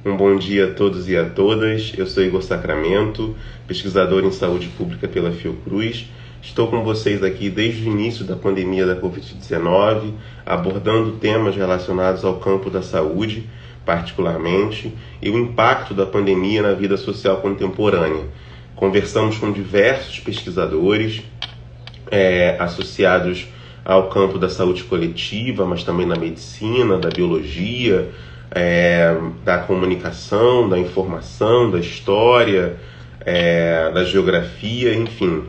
Um bom dia a todos e a todas. Eu sou Igor Sacramento, pesquisador em saúde pública pela Fiocruz. Estou com vocês aqui desde o início da pandemia da Covid-19, abordando temas relacionados ao campo da saúde, particularmente, e o impacto da pandemia na vida social contemporânea. Conversamos com diversos pesquisadores associados ao campo da saúde coletiva, mas também da medicina, da biologia, da comunicação, da informação, da história, da geografia, enfim.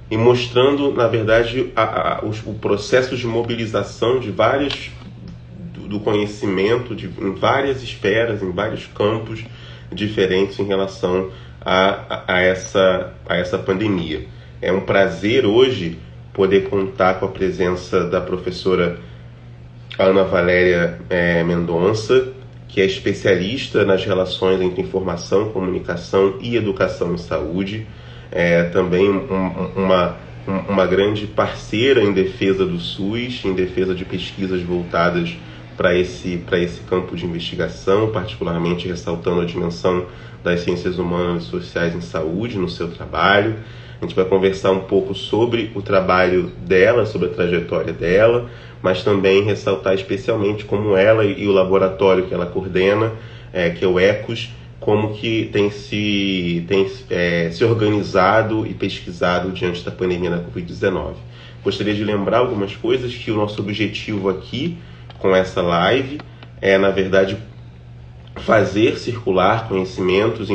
E mostrando, na verdade, o processo de mobilização de do conhecimento em várias esferas, em vários campos diferentes em relação a essa pandemia. É um prazer hoje poder contar com a presença da professora Ana Valéria Mendonça, que é especialista nas relações entre informação, comunicação e educação em saúde. Também uma grande parceira em defesa do SUS, em defesa de pesquisas voltadas para esse campo de investigação, particularmente ressaltando a dimensão das ciências humanas e sociais em saúde no seu trabalho. A gente vai conversar um pouco sobre o trabalho dela, sobre a trajetória dela, mas também ressaltar especialmente como ela e o laboratório que ela coordena, que é o ECOS, como que tem se organizado e pesquisado diante da pandemia da Covid-19. Gostaria de lembrar algumas coisas, que o nosso objetivo aqui com essa live é, na verdade, fazer circular conhecimentos e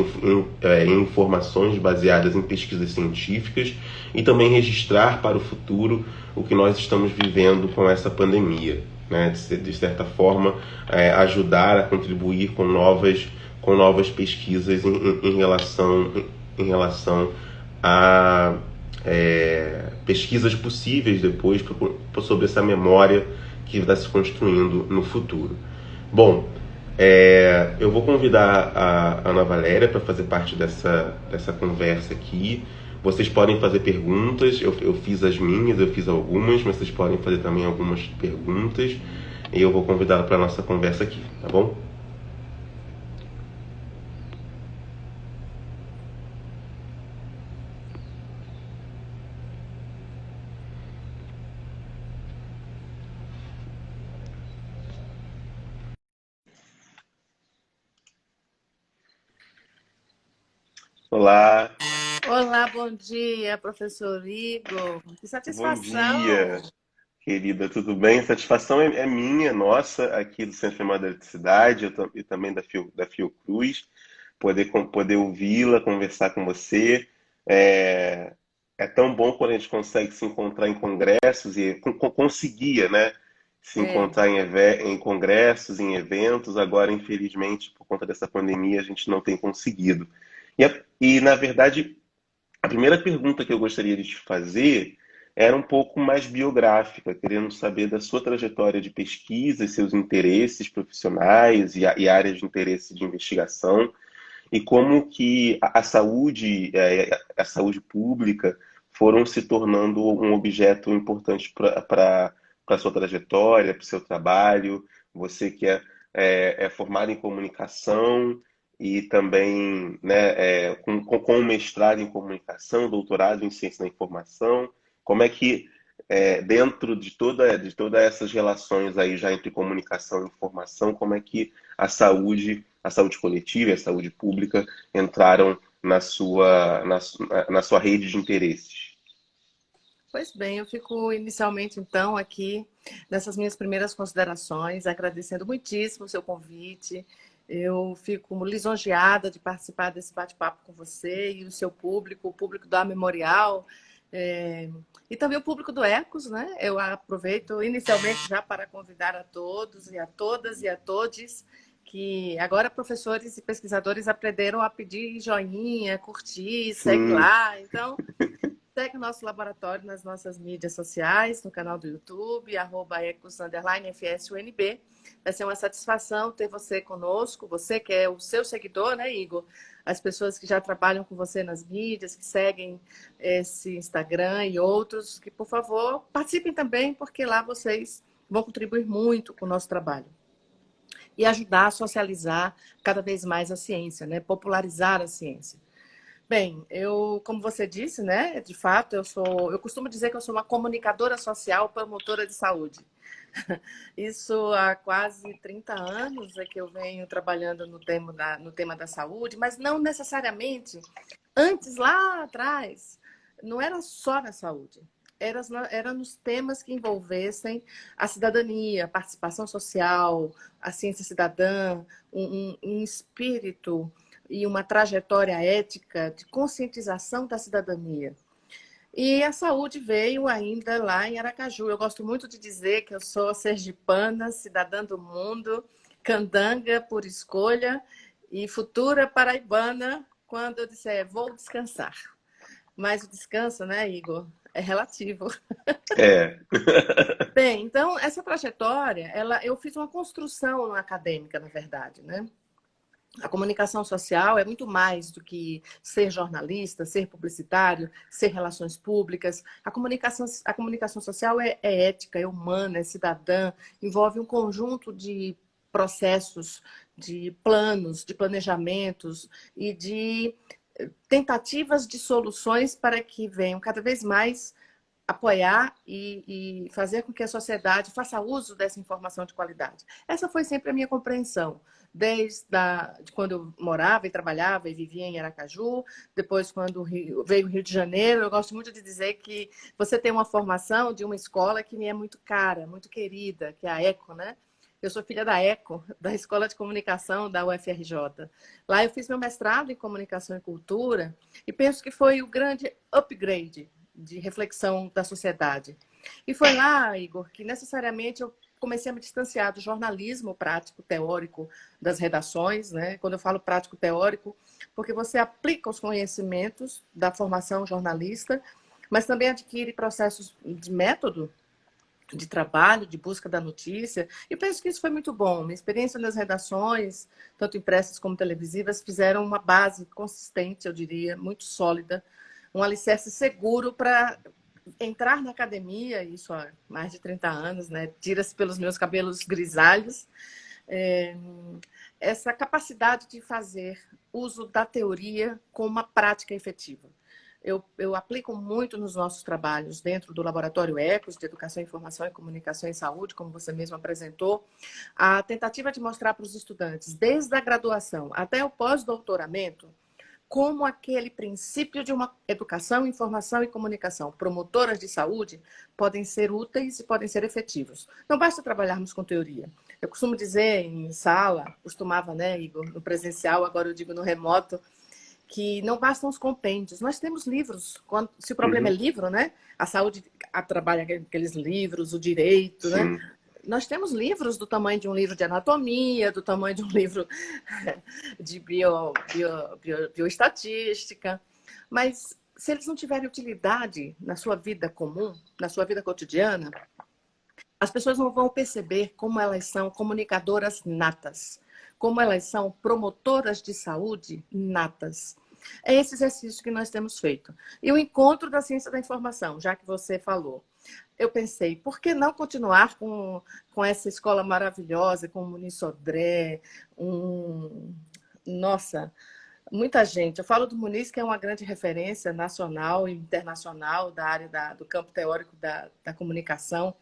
informações baseadas em pesquisas científicas e também registrar para o futuro o que nós estamos vivendo com essa pandemia, né? De certa forma, ajudar a contribuir com novas pesquisas em relação a pesquisas possíveis depois sobre essa memória que está se construindo no futuro. Bom, eu vou convidar a Ana Valéria para fazer parte dessa conversa aqui. Vocês podem fazer perguntas, eu fiz as minhas, eu fiz algumas, mas vocês podem fazer também algumas perguntas e eu vou convidá-la para a nossa conversa aqui, tá bom? Olá, Olá, bom dia, professor Igor. Que bom satisfação! dia, querida, tudo bem? Satisfação é minha, nossa, aqui do Centro de Memória da Eletricidade e também da Fiocruz, poder ouvi-la, conversar com você. É, é tão bom quando a gente consegue se encontrar em congressos e conseguia, né? Se É, encontrar em congressos, em eventos. Agora, infelizmente, por conta dessa pandemia, a gente não tem conseguido. Na verdade, a primeira pergunta que eu gostaria de te fazer era um pouco mais biográfica, querendo saber da sua trajetória de pesquisa, seus interesses profissionais e áreas de interesse de investigação, e como que a saúde, a saúde pública foram se tornando um objeto importante para a sua trajetória, para o seu trabalho. Você que é formado em comunicação e também, né, com mestrado em comunicação, doutorado em ciência da informação, como é que dentro de todas essas relações aí já entre comunicação e informação, como é que a saúde coletiva e a saúde pública entraram na sua rede de interesses? pois bem, eu fico inicialmente, então, aqui nessas minhas primeiras considerações, agradecendo muitíssimo o seu convite. Eu fico lisonjeada de participar desse bate-papo com você e o seu público, o público da Memorial, é, e também o público do Ecos, né? Eu aproveito inicialmente já para convidar a todos e a todas e a todes que agora professores e pesquisadores aprenderam a pedir joinha, curtir, segue Sim, lá. Então, segue o nosso laboratório nas nossas mídias sociais, no canal do YouTube, @ecos_FSUNB. Vai ser uma satisfação ter você conosco, você que é o seu seguidor, né, Igor? As pessoas que já trabalham com você nas mídias, que seguem esse Instagram e outros, que, por favor, participem também, porque lá vocês vão contribuir muito com o nosso trabalho. e ajudar a socializar cada vez mais a ciência, né? Popularizar a ciência. Bem, eu, como você disse, né? De fato, eu costumo dizer que eu sou uma comunicadora social promotora de saúde. Isso há quase 30 anos é que eu venho trabalhando no tema da saúde, mas não necessariamente. Antes, lá atrás, não era só na saúde. Era nos temas que envolvessem a cidadania, a participação social, a ciência cidadã, um espírito e uma trajetória ética de conscientização da cidadania. E a saúde veio ainda lá em Aracaju. Eu gosto muito de dizer que eu sou sergipana, cidadã do mundo, candanga por escolha e futura paraibana quando eu disser vou descansar. Mas o descanso, né, Igor, é relativo. É. Bem, então, essa trajetória, eu fiz uma construção acadêmica, na verdade, né? A comunicação social é muito mais do que ser jornalista, ser publicitário, ser relações públicas. A comunicação social é ética, é humana, é cidadã, envolve um conjunto de processos, de planos, de planejamentos e de tentativas de soluções para que venham cada vez mais apoiar e fazer com que a sociedade faça uso dessa informação de qualidade. Essa foi sempre a minha compreensão, de quando eu morava e trabalhava e vivia em Aracaju, depois quando veio o Rio de Janeiro. Eu gosto muito de dizer que você tem uma formação de uma escola que me é muito cara, muito querida, que é a ECO, né? Eu sou filha da ECO, da Escola de Comunicação da UFRJ. Lá eu fiz meu mestrado em Comunicação e Cultura e penso que foi o grande upgrade de reflexão da sociedade. E foi lá, Igor, que necessariamente eu comecei a me distanciar do jornalismo prático, teórico das redações, né? Quando eu falo prático teórico, porque você aplica os conhecimentos da formação jornalista, mas também adquire processos de método de trabalho, de busca da notícia, e penso que isso foi muito bom. Minha experiência nas redações, tanto impressas como televisivas, fizeram uma base consistente, eu diria, muito sólida, um alicerce seguro para entrar na academia, isso há mais de 30 anos, né? Tira-se pelos meus cabelos grisalhos, essa capacidade de fazer uso da teoria com uma prática efetiva. Eu aplico muito nos nossos trabalhos, dentro do Laboratório ECOS, de Educação, Informação e Comunicação em Saúde, como você mesmo apresentou, a tentativa de mostrar para os estudantes, desde a graduação até o pós-doutoramento, como aquele princípio de uma educação, informação e comunicação promotoras de saúde podem ser úteis e podem ser efetivos. Não basta trabalharmos com teoria. Eu costumo dizer em sala, costumava, né, Igor, no presencial, agora eu digo no remoto, que não bastam os compêndios. Nós temos livros. Se o problema é livro, né? A saúde trabalha aqueles livros, o direito, né? Sim. Nós temos livros do tamanho de um livro de anatomia, do tamanho de um livro de bioestatística. Mas se eles não tiverem utilidade na sua vida comum, na sua vida cotidiana, as pessoas não vão perceber como elas são comunicadoras natas, como elas são promotoras de saúde natas. É esse exercício que nós temos feito. E o encontro da ciência da informação, já que você falou. Eu pensei, por que não continuar com essa escola maravilhosa, com o Muniz Sodré, nossa, muita gente. Eu falo do Muniz, que é uma grande referência nacional e internacional da área do campo teórico da comunicação,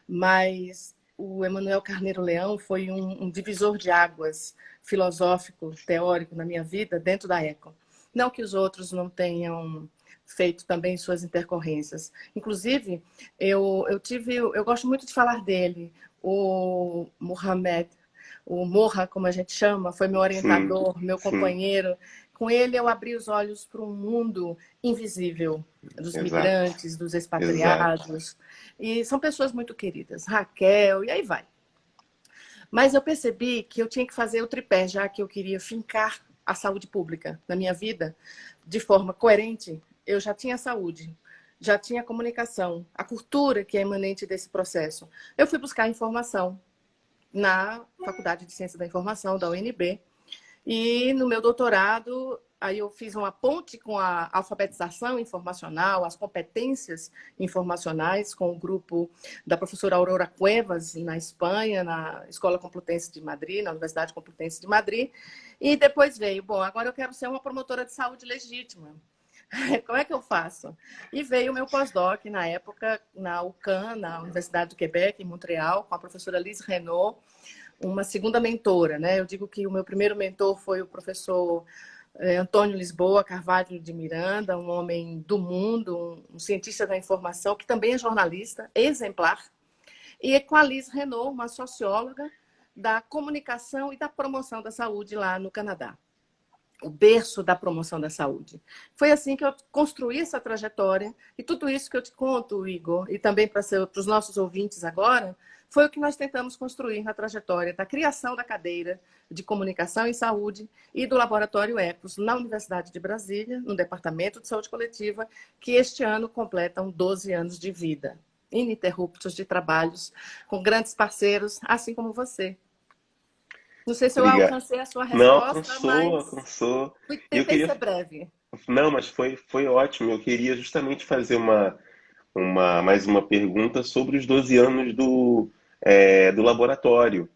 mas o Emanuel Carneiro Leão foi um divisor de águas filosófico, teórico na minha vida, dentro da ECO. Não que os outros não tenham feito também suas intercorrências. Inclusive, eu gosto muito de falar dele, o Mohamed, o Morra, como a gente chama, foi meu orientador, Sim, meu sim, companheiro. Com ele, eu abri os olhos para um mundo invisível dos exato, migrantes, dos exato. expatriados. E são pessoas muito queridas, Raquel, e aí vai. Mas eu percebi que eu tinha que fazer o tripé, já que eu queria fincar a saúde pública na minha vida de forma coerente. Eu já tinha saúde, já tinha comunicação, a cultura que é imanente desse processo. Eu fui buscar informação na Faculdade de Ciência da Informação, da UNB, e no meu doutorado aí eu fiz uma ponte com a alfabetização informacional, as competências informacionais, com o grupo da professora Aurora Cuevas, na Espanha, na Escola Complutense de Madrid, na Universidade Complutense de Madrid. E depois veio, bom, agora eu quero ser uma promotora de saúde legítima. Como é que eu faço? E veio o meu pós-doc, na época, na UQAM, na Universidade do Quebec, em Montreal, com a professora Liz Renaud, uma segunda mentora, né? Eu digo que o meu primeiro mentor foi o professor Antônio Lisboa Carvalho de Miranda, um homem do mundo, um cientista da informação, que também é jornalista, exemplar. E com a Liz Renaud, uma socióloga da comunicação e da promoção da saúde lá no Canadá. O berço da promoção da saúde. Foi assim que eu construí essa trajetória, e tudo isso que eu te conto, Igor, e também para os nossos ouvintes agora, foi o que nós tentamos construir na trajetória da criação da cadeira de comunicação em saúde e do Laboratório Ecos na Universidade de Brasília, no Departamento de Saúde Coletiva, que este ano completam 12 anos de vida, ininterruptos de trabalhos com grandes parceiros, assim como você. Não sei se eu Obrigado. alcancei a sua Não, resposta, alcançou, mas alcançou. E eu tentei queria. ser breve. Não, mas foi ótimo. Eu queria justamente fazer mais uma pergunta sobre os 12 anos do laboratório.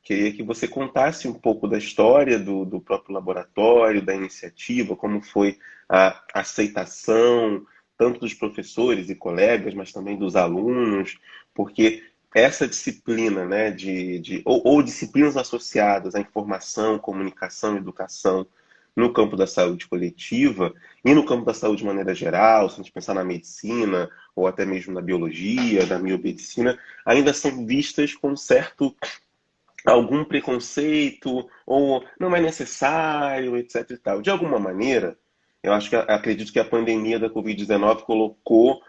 Queria que você contasse um pouco da história do próprio laboratório, da iniciativa, como foi a aceitação, tanto dos professores e colegas, mas também dos alunos, porque essa disciplina, né, ou disciplinas associadas à informação, comunicação, educação, no campo da saúde coletiva e no campo da saúde de maneira geral, se a gente pensar na medicina ou até mesmo na biologia, na biomedicina, ainda são vistas com certo algum preconceito ou não é necessário, etc e tal. De alguma maneira, eu acho que acredito que a pandemia da Covid-19 colocou,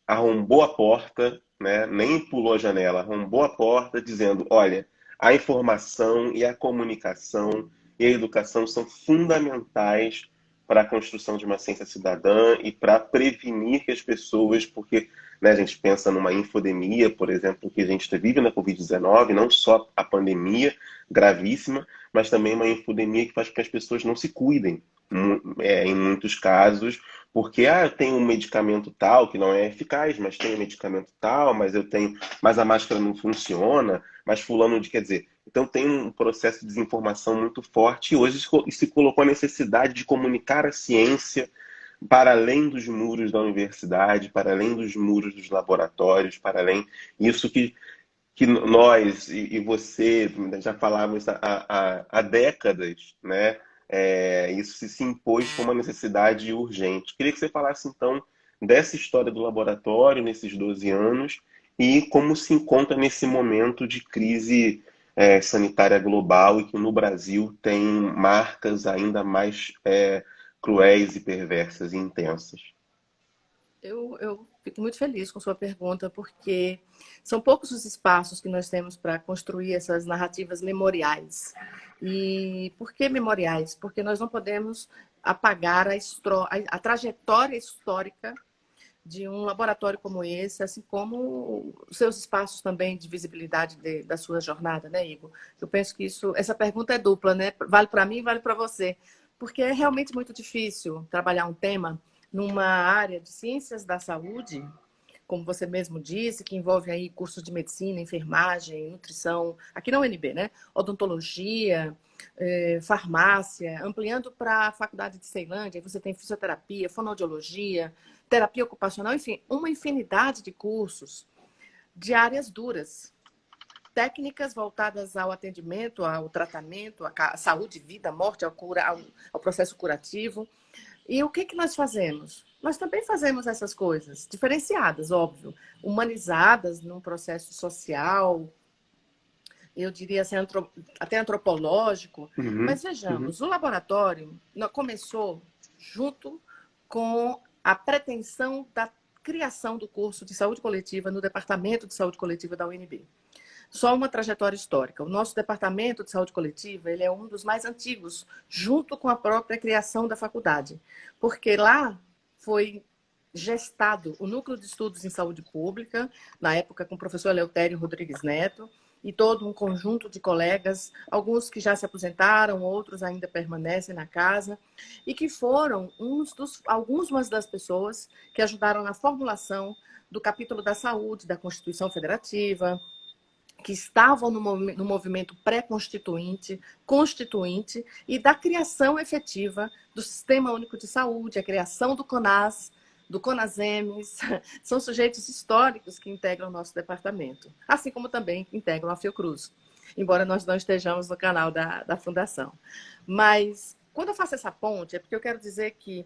arrombou a porta, né? Nem pulou a janela, arrombou a porta, dizendo: olha, a informação e a comunicação e a educação são fundamentais para a construção de uma ciência cidadã e para prevenir que as pessoas, porque, né, a gente pensa numa infodemia, por exemplo, que a gente vive na Covid-19, não só a pandemia gravíssima, mas também uma infodemia que faz com que as pessoas não se cuidem, em muitos casos, porque eu tenho um medicamento tal que não é eficaz, mas tem um medicamento tal, mas a máscara não funciona, mas fulano de, quer dizer, então tem um processo de desinformação muito forte e hoje se colocou a necessidade de comunicar a ciência para além dos muros da universidade, para além dos muros dos laboratórios, para além isso que nós e você já falávamos há décadas, né? Isso se impôs como uma necessidade urgente. Queria que você falasse, então, dessa história do laboratório nesses 12 anos e como se encontra nesse momento de crise sanitária global e que no Brasil tem marcas ainda mais cruéis e perversas e intensas. Eu fico muito feliz com sua pergunta, porque são poucos os espaços que nós temos para construir essas narrativas memoriais. E por que memoriais? Porque nós não podemos apagar a trajetória histórica de um laboratório como esse, assim como os seus espaços também de visibilidade da sua jornada, né, Igor? Eu penso que essa pergunta é dupla, né? Vale para mim e vale para você. Porque é realmente muito difícil trabalhar um tema numa área de ciências da saúde, como você mesmo disse, que envolve aí cursos de medicina, enfermagem, nutrição, aqui na UNB, né? Odontologia, farmácia, ampliando para a faculdade de Ceilândia, aí você tem fisioterapia, fonoaudiologia, terapia ocupacional, enfim, uma infinidade de cursos de áreas duras, técnicas voltadas ao atendimento, ao tratamento, à saúde, vida, morte, ao processo curativo. E o que nós fazemos? Nós também fazemos essas coisas, diferenciadas, óbvio, humanizadas num processo social, eu diria assim, até antropológico. Uhum, Mas uhum. vejamos, o laboratório começou junto com a pretensão da criação do curso de saúde coletiva no Departamento de Saúde Coletiva da UNB. Só uma trajetória histórica. O nosso Departamento de Saúde Coletiva ele é um dos mais antigos, junto com a própria criação da faculdade, porque lá foi gestado o Núcleo de Estudos em Saúde Pública, na época com o professor Eleutério Rodrigues Neto, e todo um conjunto de colegas, alguns que já se aposentaram, outros ainda permanecem na casa, e que foram algumas das pessoas que ajudaram na formulação do capítulo da saúde da Constituição Federativa, que estavam no movimento pré-constituinte, constituinte e da criação efetiva do Sistema Único de Saúde, a criação do CONAS, do CONASEMES, são sujeitos históricos que integram o nosso departamento, assim como também integram a Fiocruz, embora nós não estejamos no canal da Fundação. Mas, quando eu faço essa ponte, é porque eu quero dizer que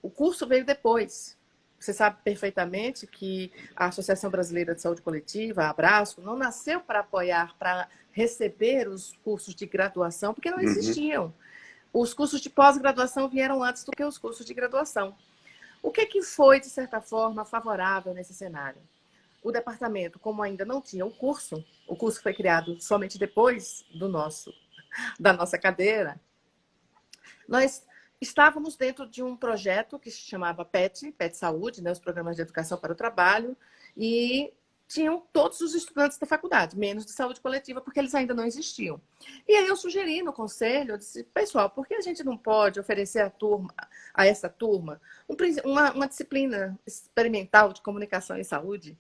o curso veio depois. Você sabe perfeitamente que a Associação Brasileira de Saúde Coletiva, a Abraço, não nasceu para apoiar, para receber os cursos de graduação, porque não existiam. Os cursos de pós-graduação vieram antes do que os cursos de graduação. O que foi, de certa forma, favorável nesse cenário? O departamento, como ainda não tinha o curso foi criado somente depois da nossa cadeira, nós estávamos dentro de um projeto que se chamava PET Saúde, né, os Programas de Educação para o Trabalho, e tinham todos os estudantes da faculdade, menos de saúde coletiva, porque eles ainda não existiam. E aí eu sugeri no conselho, eu disse, pessoal, por que a gente não pode oferecer a essa turma uma disciplina experimental de comunicação em saúde,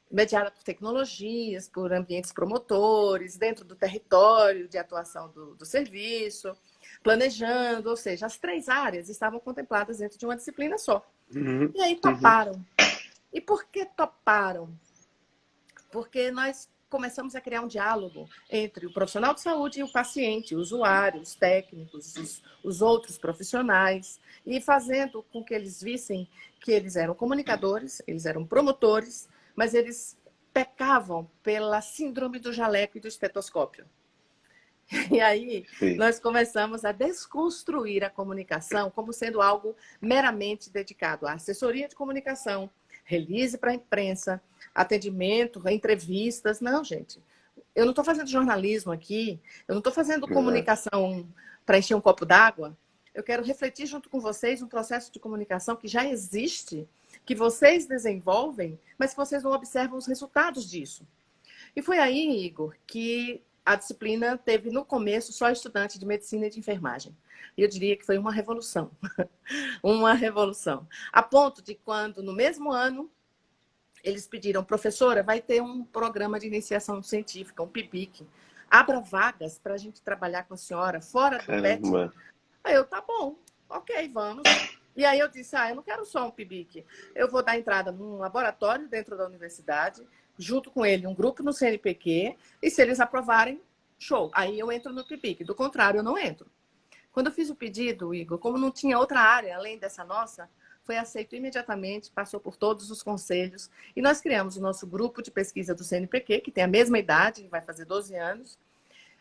mediada por tecnologias, por ambientes promotores, dentro do território de atuação do serviço, planejando, ou seja, as 3 áreas estavam contempladas dentro de uma disciplina só. E aí toparam. E por que toparam? Porque nós começamos a criar um diálogo entre o profissional de saúde e o paciente, o usuário, os técnicos, os outros profissionais, e fazendo com que eles vissem que eles eram comunicadores, eles eram promotores, mas eles pecavam pela síndrome do jaleco e do estetoscópio. E aí, nós começamos a desconstruir a comunicação como sendo algo meramente dedicado à assessoria de comunicação, release para a imprensa, atendimento, entrevistas. Não, gente. Eu não estou fazendo jornalismo aqui, eu não estou fazendo comunicação para encher um copo d'água. Eu quero refletir junto com vocês um processo de comunicação que já existe, que vocês desenvolvem, mas que vocês não observam os resultados disso. E foi aí, Igor, que a disciplina teve no começo só estudante de medicina e de enfermagem. E eu diria que foi uma revolução. Uma revolução. A ponto de quando, no mesmo ano, eles pediram, professora, vai ter um programa de iniciação científica, um PIBIC. Abra vagas para a gente trabalhar com a senhora fora do PET. Aí eu, tá bom, ok, vamos. E aí eu disse, eu não quero só um PIBIC. Eu vou dar entrada num laboratório dentro da universidade, junto com ele um grupo no CNPq, e se eles aprovarem, show. Aí eu entro no PIBIC. Do contrário, eu não entro. Quando eu fiz o pedido, Igor, como não tinha outra área além dessa nossa, foi aceito imediatamente, passou por todos os conselhos, e nós criamos o nosso grupo de pesquisa do CNPq, que tem a mesma idade, vai fazer 12 anos,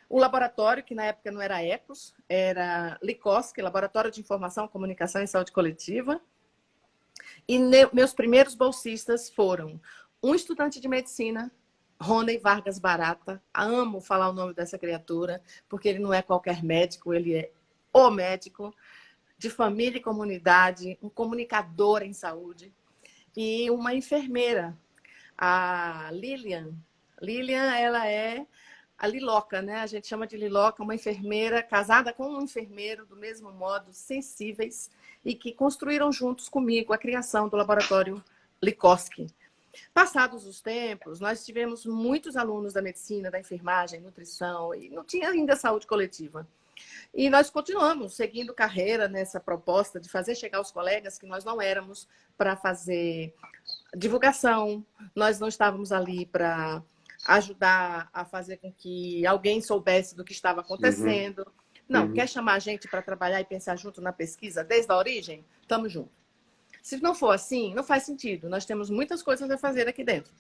o laboratório, que na época não era ECOS, era LICOSC, Laboratório de Informação, Comunicação e Saúde Coletiva, e meus primeiros bolsistas foram um estudante de medicina, Rony Vargas Barata, amo falar o nome dessa criatura, porque ele não é qualquer médico, ele é o médico de família e comunidade, um comunicador em saúde, e uma enfermeira, a Lilian. Lilian, ela é a Liloca, né? A gente chama de Liloca, uma enfermeira casada com um enfermeiro, do mesmo modo, sensíveis, e que construíram juntos comigo a criação do laboratório Likoski. Passados os tempos, nós tivemos muitos alunos da medicina, da enfermagem, nutrição, e não tinha ainda saúde coletiva. E nós continuamos seguindo carreira nessa proposta de fazer chegar aos colegas que nós não éramos para fazer divulgação, nós não estávamos ali para ajudar a fazer com que alguém soubesse do que estava acontecendo. Não, quer chamar a gente para trabalhar e pensar junto na pesquisa desde a origem? Estamos juntos. Se não for assim, não faz sentido. Nós temos muitas coisas a fazer aqui dentro.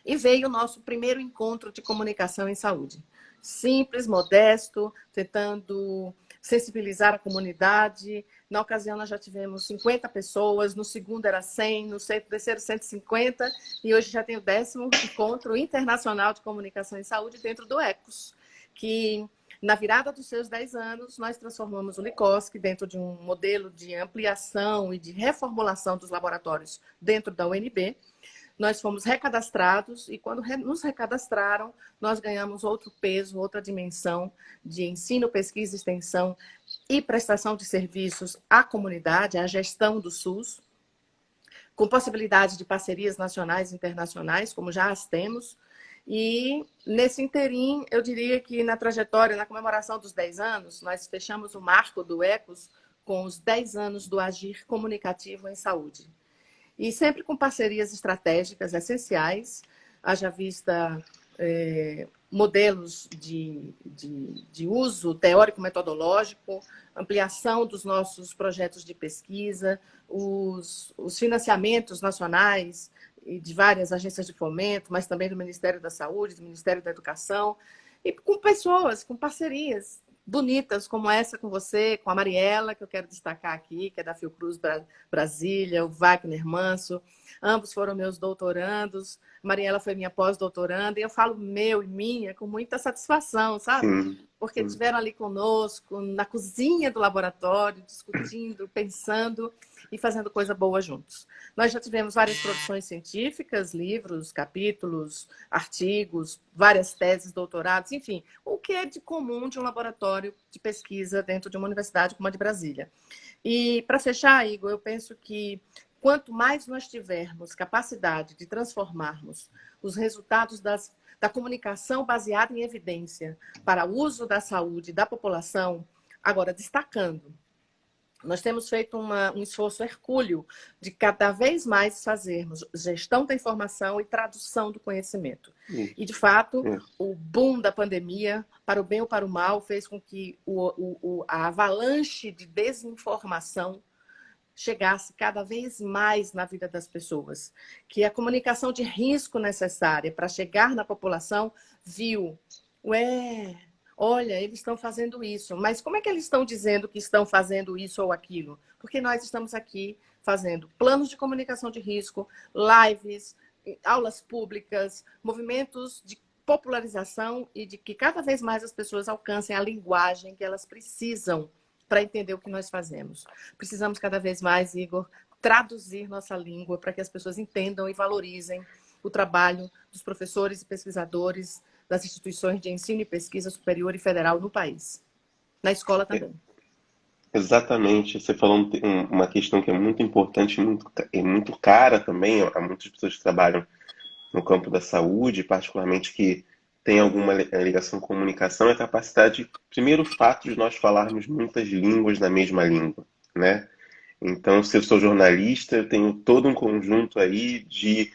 E veio o nosso primeiro encontro de comunicação em saúde. Simples, modesto, tentando sensibilizar a comunidade. Na ocasião, nós já tivemos 50 pessoas, no segundo era 100, no terceiro 150, e hoje já tem o 10º encontro internacional de comunicação em saúde dentro do ECOS, que na virada dos seus 10 anos, nós transformamos o Likoski dentro de um modelo de ampliação e de reformulação dos laboratórios dentro da UNB, nós fomos recadastrados e quando nos recadastraram, nós ganhamos outro peso, outra dimensão de ensino, pesquisa, extensão e prestação de serviços à comunidade, à gestão do SUS, com possibilidade de parcerias nacionais e internacionais, como já as temos. E nesse interim, eu diria que na trajetória, na comemoração dos 10 anos, nós fechamos o marco do ECOS com os 10 anos do Agir Comunicativo em Saúde. E sempre com parcerias estratégicas essenciais, haja vista modelos de uso teórico-metodológico, ampliação dos nossos projetos de pesquisa, os financiamentos nacionais e de várias agências de fomento, mas também do Ministério da Saúde, do Ministério da Educação, e com pessoas, com parcerias bonitas como essa com você, com a Mariela, que eu quero destacar aqui, que é da Fiocruz Brasília, o Wagner Manso. Ambos foram meus doutorandos. A Mariela foi minha pós-doutoranda. E eu falo meu e minha com muita satisfação, sabe? Sim, Porque sim. estiveram ali conosco, na cozinha do laboratório, discutindo, pensando e fazendo coisa boa juntos. Nós já tivemos várias produções científicas, livros, capítulos, artigos, várias teses, doutorados, enfim, o que é de comum de um laboratório de pesquisa dentro de uma universidade como a de Brasília. E, para fechar, Igor, eu penso que quanto mais nós tivermos capacidade de transformarmos os resultados da comunicação baseada em evidência para o uso da saúde da população, agora destacando, nós temos feito um esforço hercúleo de cada vez mais fazermos gestão da informação e tradução do conhecimento. Isso, E, de fato, isso. o boom da pandemia, para o bem ou para o mal, fez com que a avalanche de desinformação chegasse cada vez mais na vida das pessoas. Que a comunicação de risco necessária para chegar na população viu, olha, eles estão fazendo isso, mas como é que eles estão dizendo que estão fazendo isso ou aquilo? Porque nós estamos aqui fazendo planos de comunicação de risco, lives, aulas públicas, movimentos de popularização e de que cada vez mais as pessoas alcancem a linguagem que elas precisam para entender o que nós fazemos. Precisamos cada vez mais, Igor, traduzir nossa língua para que as pessoas entendam e valorizem o trabalho dos professores e pesquisadores das instituições de ensino e pesquisa superior e federal no país. Na escola também. Exatamente. Você falou uma questão que é muito importante e muito cara também a muitas pessoas que trabalham no campo da saúde, particularmente que tem alguma ligação com comunicação, é a capacidade, primeiro o fato de nós falarmos muitas línguas na mesma língua, né? Então, se eu sou jornalista, eu tenho todo um conjunto aí de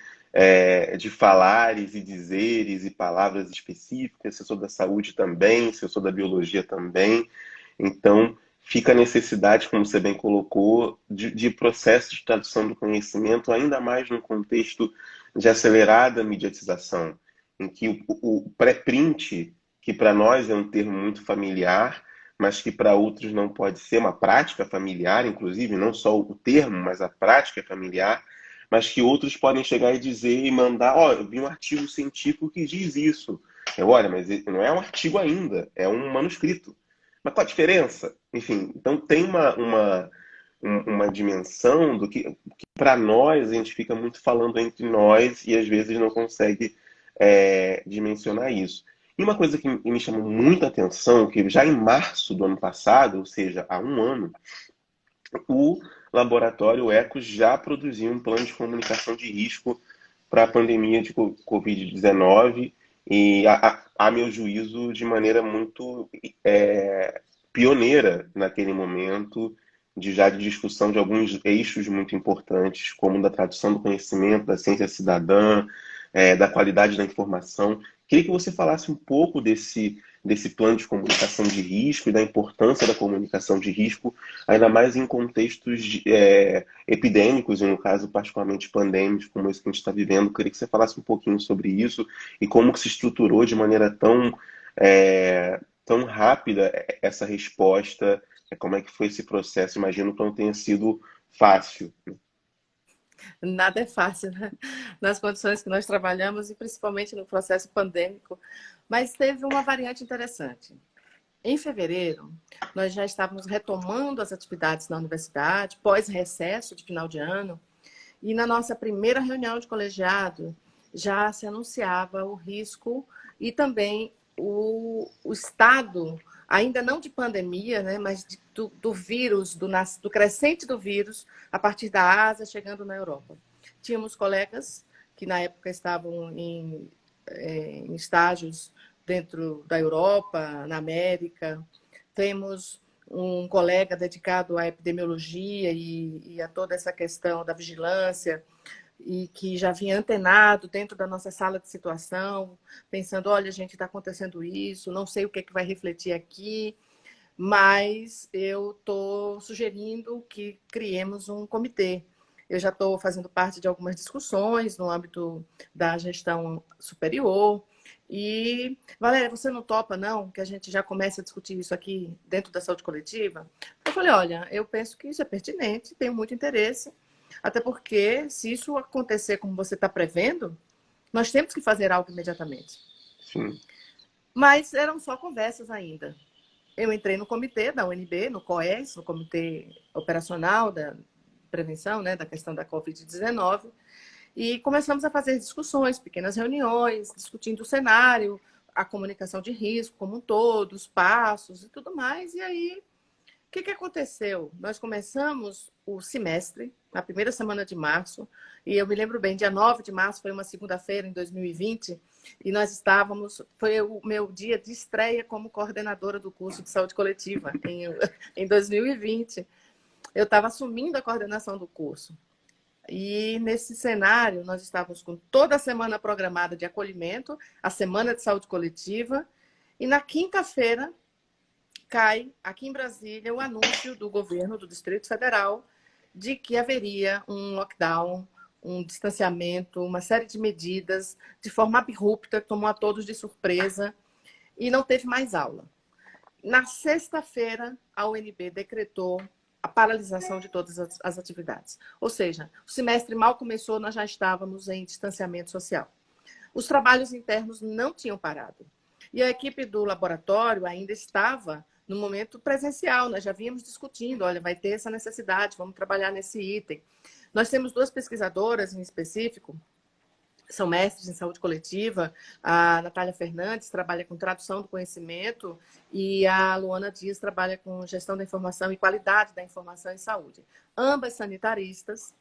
falares e dizeres e palavras específicas. Se eu sou da saúde também, se eu sou da biologia também. Então, fica a necessidade, como você bem colocou, de processo de tradução do conhecimento, ainda mais num contexto de acelerada mediatização, em que o pré-print, que para nós é um termo muito familiar, mas que para outros não pode ser uma prática familiar, inclusive, não só o termo, mas a prática familiar, mas que outros podem chegar e dizer e mandar, eu vi um artigo científico que diz isso. Olha, mas não é um artigo ainda, é um manuscrito. Mas qual a diferença? Enfim, então tem uma dimensão do que para nós a gente fica muito falando entre nós e às vezes não consegue dimensionar isso. E uma coisa que me chamou muita atenção, que já em março do ano passado, ou seja, há um ano, o laboratório ECOS já produziu um plano de comunicação de risco para a pandemia de Covid-19 e, a meu juízo, de maneira muito pioneira naquele momento, de discussão de alguns eixos muito importantes, como da tradução do conhecimento, da ciência cidadã, da qualidade da informação. Queria que você falasse um pouco desse plano de comunicação de risco e da importância da comunicação de risco, ainda mais em contextos epidêmicos, e no caso particularmente pandêmicos, como esse que a gente está vivendo. Queria que você falasse um pouquinho sobre isso e como que se estruturou de maneira tão rápida essa resposta, como é que foi esse processo. Imagino que não tenha sido fácil. Nada é fácil, né? Nas condições que nós trabalhamos e principalmente no processo pandêmico. Mas teve uma variante interessante. Em fevereiro, nós já estávamos retomando as atividades na universidade, pós-recesso de final de ano, E na nossa primeira reunião de colegiado, já se anunciava o risco e também o estado, ainda não de pandemia, né, mas do vírus, do crescente do vírus, a partir da Ásia, chegando na Europa. Tínhamos colegas que na época estavam em estágios dentro da Europa, na América. Temos um colega dedicado à epidemiologia e a toda essa questão da vigilância, e que já vinha antenado dentro da nossa sala de situação, pensando, olha, gente, está acontecendo isso, não sei o que é que vai refletir aqui, mas eu estou sugerindo que criemos um comitê. Eu já estou fazendo parte de algumas discussões no âmbito da gestão superior. E, Valéria, você não topa, não, que a gente já comece a discutir isso aqui dentro da saúde coletiva? Eu falei, olha, eu penso que isso é pertinente, tenho muito interesse, até porque, se isso acontecer como você está prevendo, nós temos que fazer algo imediatamente. Sim. Mas eram só conversas ainda. Eu entrei no comitê da UNB, no COES, no Comitê Operacional da Prevenção, né, da questão da Covid-19, e começamos a fazer discussões, pequenas reuniões, discutindo o cenário, a comunicação de risco como um todo, os passos e tudo mais. E aí, o que aconteceu? Nós começamos o semestre, na primeira semana de março, e eu me lembro bem, dia 9 de março, foi uma segunda-feira em 2020, e nós estávamos, foi o meu dia de estreia como coordenadora do curso de saúde coletiva em 2020. Eu estava assumindo a coordenação do curso. E nesse cenário, nós estávamos com toda a semana programada de acolhimento, a semana de saúde coletiva, e na quinta-feira cai aqui em Brasília o anúncio do governo do Distrito Federal de que haveria um lockdown, um distanciamento, uma série de medidas de forma abrupta, que tomou a todos de surpresa, e não teve mais aula. Na sexta-feira, a UNB decretou a paralisação de todas as atividades. Ou seja, o semestre mal começou, nós já estávamos em distanciamento social. Os trabalhos internos não tinham parado. E a equipe do laboratório ainda estava no momento presencial. Nós já vínhamos discutindo, olha, vai ter essa necessidade, vamos trabalhar nesse item. Nós temos duas pesquisadoras em específico, são mestres em saúde coletiva, a Natália Fernandes trabalha com tradução do conhecimento e a Luana Dias trabalha com gestão da informação e qualidade da informação em saúde. Ambas sanitaristas,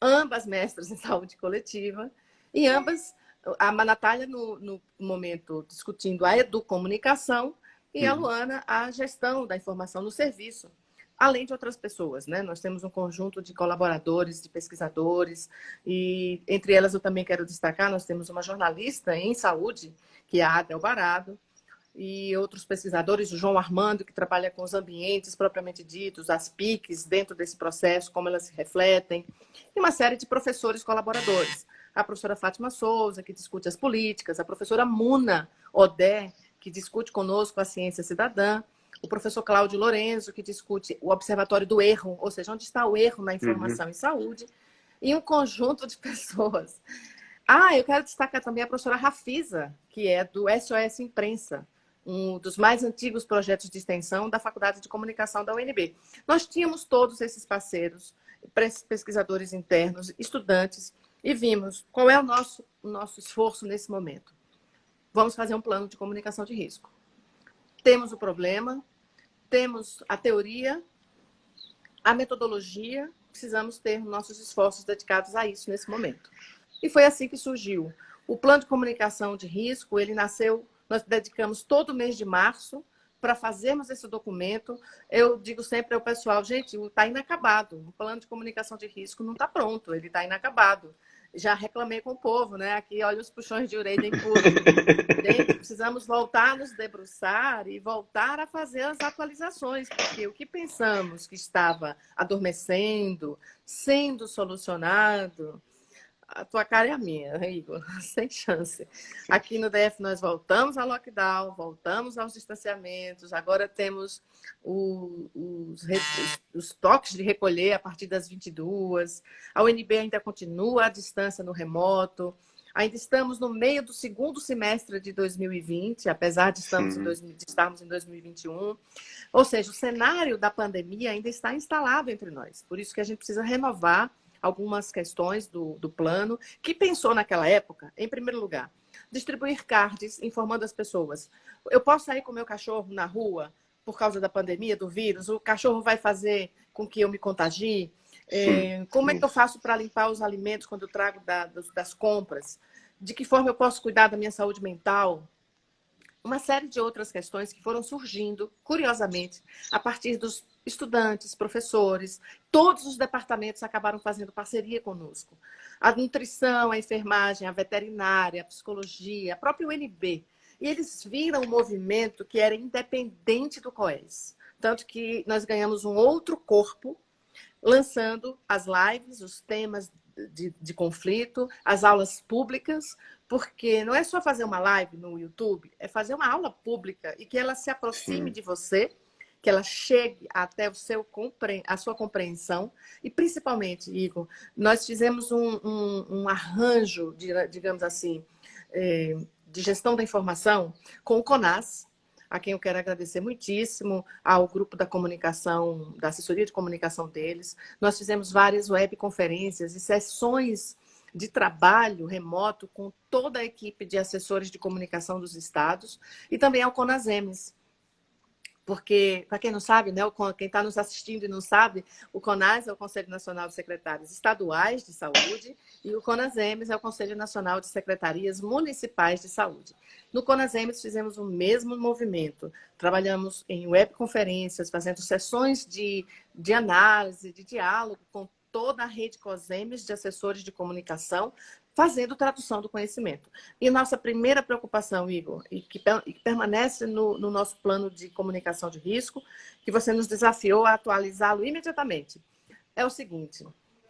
ambas mestras em saúde coletiva e ambas, a Natália no momento discutindo a educomunicação e a Luana a gestão da informação no serviço, além de outras pessoas, né? Nós temos um conjunto de colaboradores, de pesquisadores, e entre elas eu também quero destacar, nós temos uma jornalista em saúde, que é a Ada Alvarado, e outros pesquisadores, o João Armando, que trabalha com os ambientes propriamente ditos, as PICs dentro desse processo, como elas se refletem, e uma série de professores colaboradores. A professora Fátima Souza, que discute as políticas, a professora Muna Odé, que discute conosco a ciência cidadã, o professor Cláudio Lorenzo, que discute o observatório do erro, ou seja, onde está o erro na informação em saúde, e um conjunto de pessoas. Eu quero destacar também a professora Rafisa, que é do SOS Imprensa, um dos mais antigos projetos de extensão da Faculdade de Comunicação da UNB. Nós tínhamos todos esses parceiros, pesquisadores internos, estudantes, e vimos qual é o nosso esforço nesse momento. Vamos fazer um plano de comunicação de risco. Temos o problema, temos a teoria, a metodologia, precisamos ter nossos esforços dedicados a isso nesse momento. E foi assim que surgiu. O plano de comunicação de risco, ele nasceu, nós dedicamos todo o mês de março para fazermos esse documento. Eu digo sempre ao pessoal, gente, está inacabado. O plano de comunicação de risco não está pronto, ele está inacabado. Já reclamei com o povo, né? Aqui, olha os puxões de orelha em público. Gente, precisamos voltar a nos debruçar e voltar a fazer as atualizações, porque o que pensamos que estava adormecendo, sendo solucionado, a tua cara é a minha, Igor, sem chance. Aqui no DF nós voltamos ao lockdown, voltamos aos distanciamentos, agora temos os toques de recolher a partir das 22h, a UNB ainda continua à distância no remoto, ainda estamos no meio do segundo semestre de 2020, apesar de estarmos em 2021. Ou seja, o cenário da pandemia ainda está instalado entre nós. Por isso que a gente precisa renovar algumas questões do plano, que pensou naquela época, em primeiro lugar, distribuir cards informando as pessoas. Eu posso sair com o meu cachorro na rua por causa da pandemia, do vírus? O cachorro vai fazer com que eu me contagie? Sim, Como é que eu isso. faço para limpar os alimentos quando eu trago das compras? De que forma eu posso cuidar da minha saúde mental? Uma série de outras questões que foram surgindo, curiosamente, a partir dos estudantes, professores, todos os departamentos acabaram fazendo parceria conosco. A nutrição, a enfermagem, a veterinária, a psicologia, a própria UNB. E eles viram um movimento que era independente do COES. Tanto que nós ganhamos um outro corpo lançando as lives, os temas de conflito, as aulas públicas, porque não é só fazer uma live no YouTube, é fazer uma aula pública e que ela se aproxime Sim, de você, que ela chegue até a sua compreensão. E, principalmente, Igor, nós fizemos um arranjo, digamos assim, de gestão da informação com o CONAS, a quem eu quero agradecer muitíssimo, ao grupo da comunicação, da assessoria de comunicação deles. Nós fizemos várias webconferências e sessões de trabalho remoto com toda a equipe de assessores de comunicação dos estados e também ao CONASEMES. Porque, para quem não sabe, né, quem está nos assistindo e não sabe, o CONAS é o Conselho Nacional de Secretários Estaduais de Saúde e o CONASEMES é o Conselho Nacional de Secretarias Municipais de Saúde. No CONASEMES fizemos o mesmo movimento. Trabalhamos em webconferências, fazendo sessões de análise, de diálogo com toda a rede COSEMES de assessores de comunicação, fazendo tradução do conhecimento. E nossa primeira preocupação, Igor, e que permanece no nosso plano de comunicação de risco, que você nos desafiou a atualizá-lo imediatamente, é o seguinte: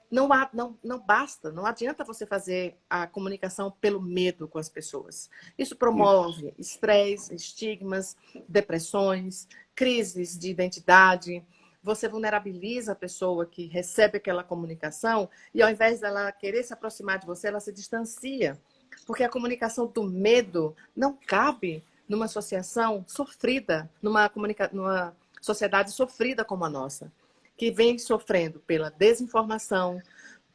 não basta, não adianta você fazer a comunicação pelo medo com as pessoas. Isso isso. promove estresse, estigmas, depressões, crises de identidade. Você vulnerabiliza a pessoa que recebe aquela comunicação e, ao invés dela querer se aproximar de você, ela se distancia. Porque a comunicação do medo não cabe numa associação sofrida, numa sociedade sofrida como a nossa, que vem sofrendo pela desinformação,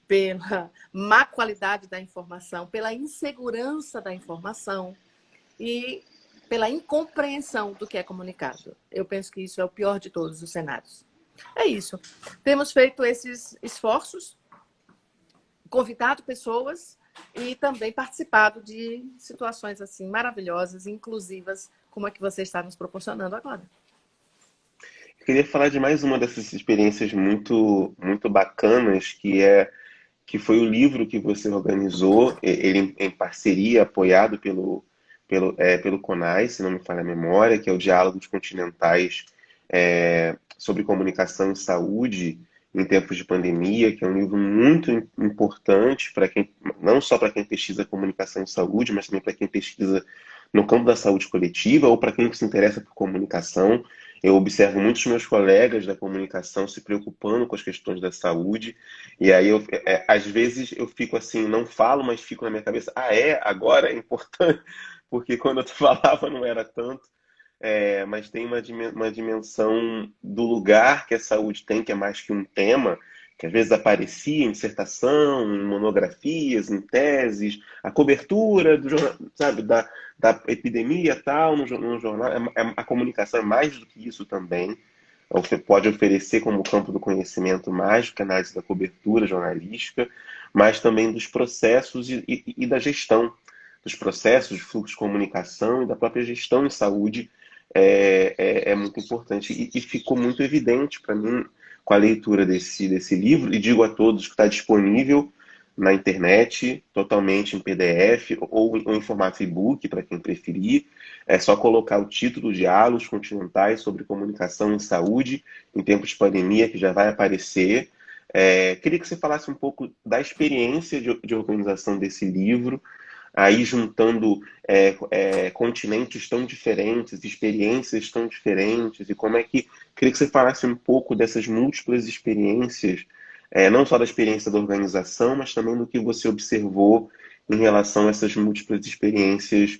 pela má qualidade da informação, pela insegurança da informação e pela incompreensão do que é comunicado. Eu penso que isso é o pior de todos os cenários. É isso. Temos feito esses esforços, convidado pessoas e também participado de situações assim maravilhosas, inclusivas, como a que você está nos proporcionando agora. Eu queria falar de mais uma dessas experiências muito bacanas, que foi o livro que você organizou, ele em parceria, apoiado pelo CONAS, se não me falha a memória, que é o Diálogos Continentais sobre Comunicação e Saúde em Tempos de Pandemia, que é um livro muito importante para quem, não só para quem pesquisa comunicação e saúde, mas também para quem pesquisa no campo da saúde coletiva ou para quem se interessa por comunicação. Eu observo muitos meus colegas da comunicação se preocupando com as questões da saúde, e aí às vezes eu fico assim, não falo, mas fico na minha cabeça, agora é importante, porque quando eu falava não era tanto. Mas tem uma dimensão do lugar que a saúde tem, que é mais que um tema, que às vezes aparecia em dissertação, em monografias, em teses, a cobertura sabe, da epidemia tal no jornal. A comunicação é mais do que isso também. Você pode oferecer como campo do conhecimento mais do que a análise da cobertura jornalística, mas também dos processos e da gestão, dos processos de fluxo de comunicação e da própria gestão em saúde é muito importante. E ficou muito evidente para mim com a leitura desse livro, e digo a todos que está disponível na internet, totalmente em PDF ou em formato e-book, para quem preferir. É só colocar o título Diálogos Continentais sobre Comunicação em Saúde em Tempos de Pandemia, que já vai aparecer. Queria que você falasse um pouco da experiência de organização desse livro, aí juntando continentes tão diferentes, experiências tão diferentes, e como é que... Queria que você falasse um pouco dessas múltiplas experiências, não só da experiência da organização, mas também do que você observou em relação a essas múltiplas experiências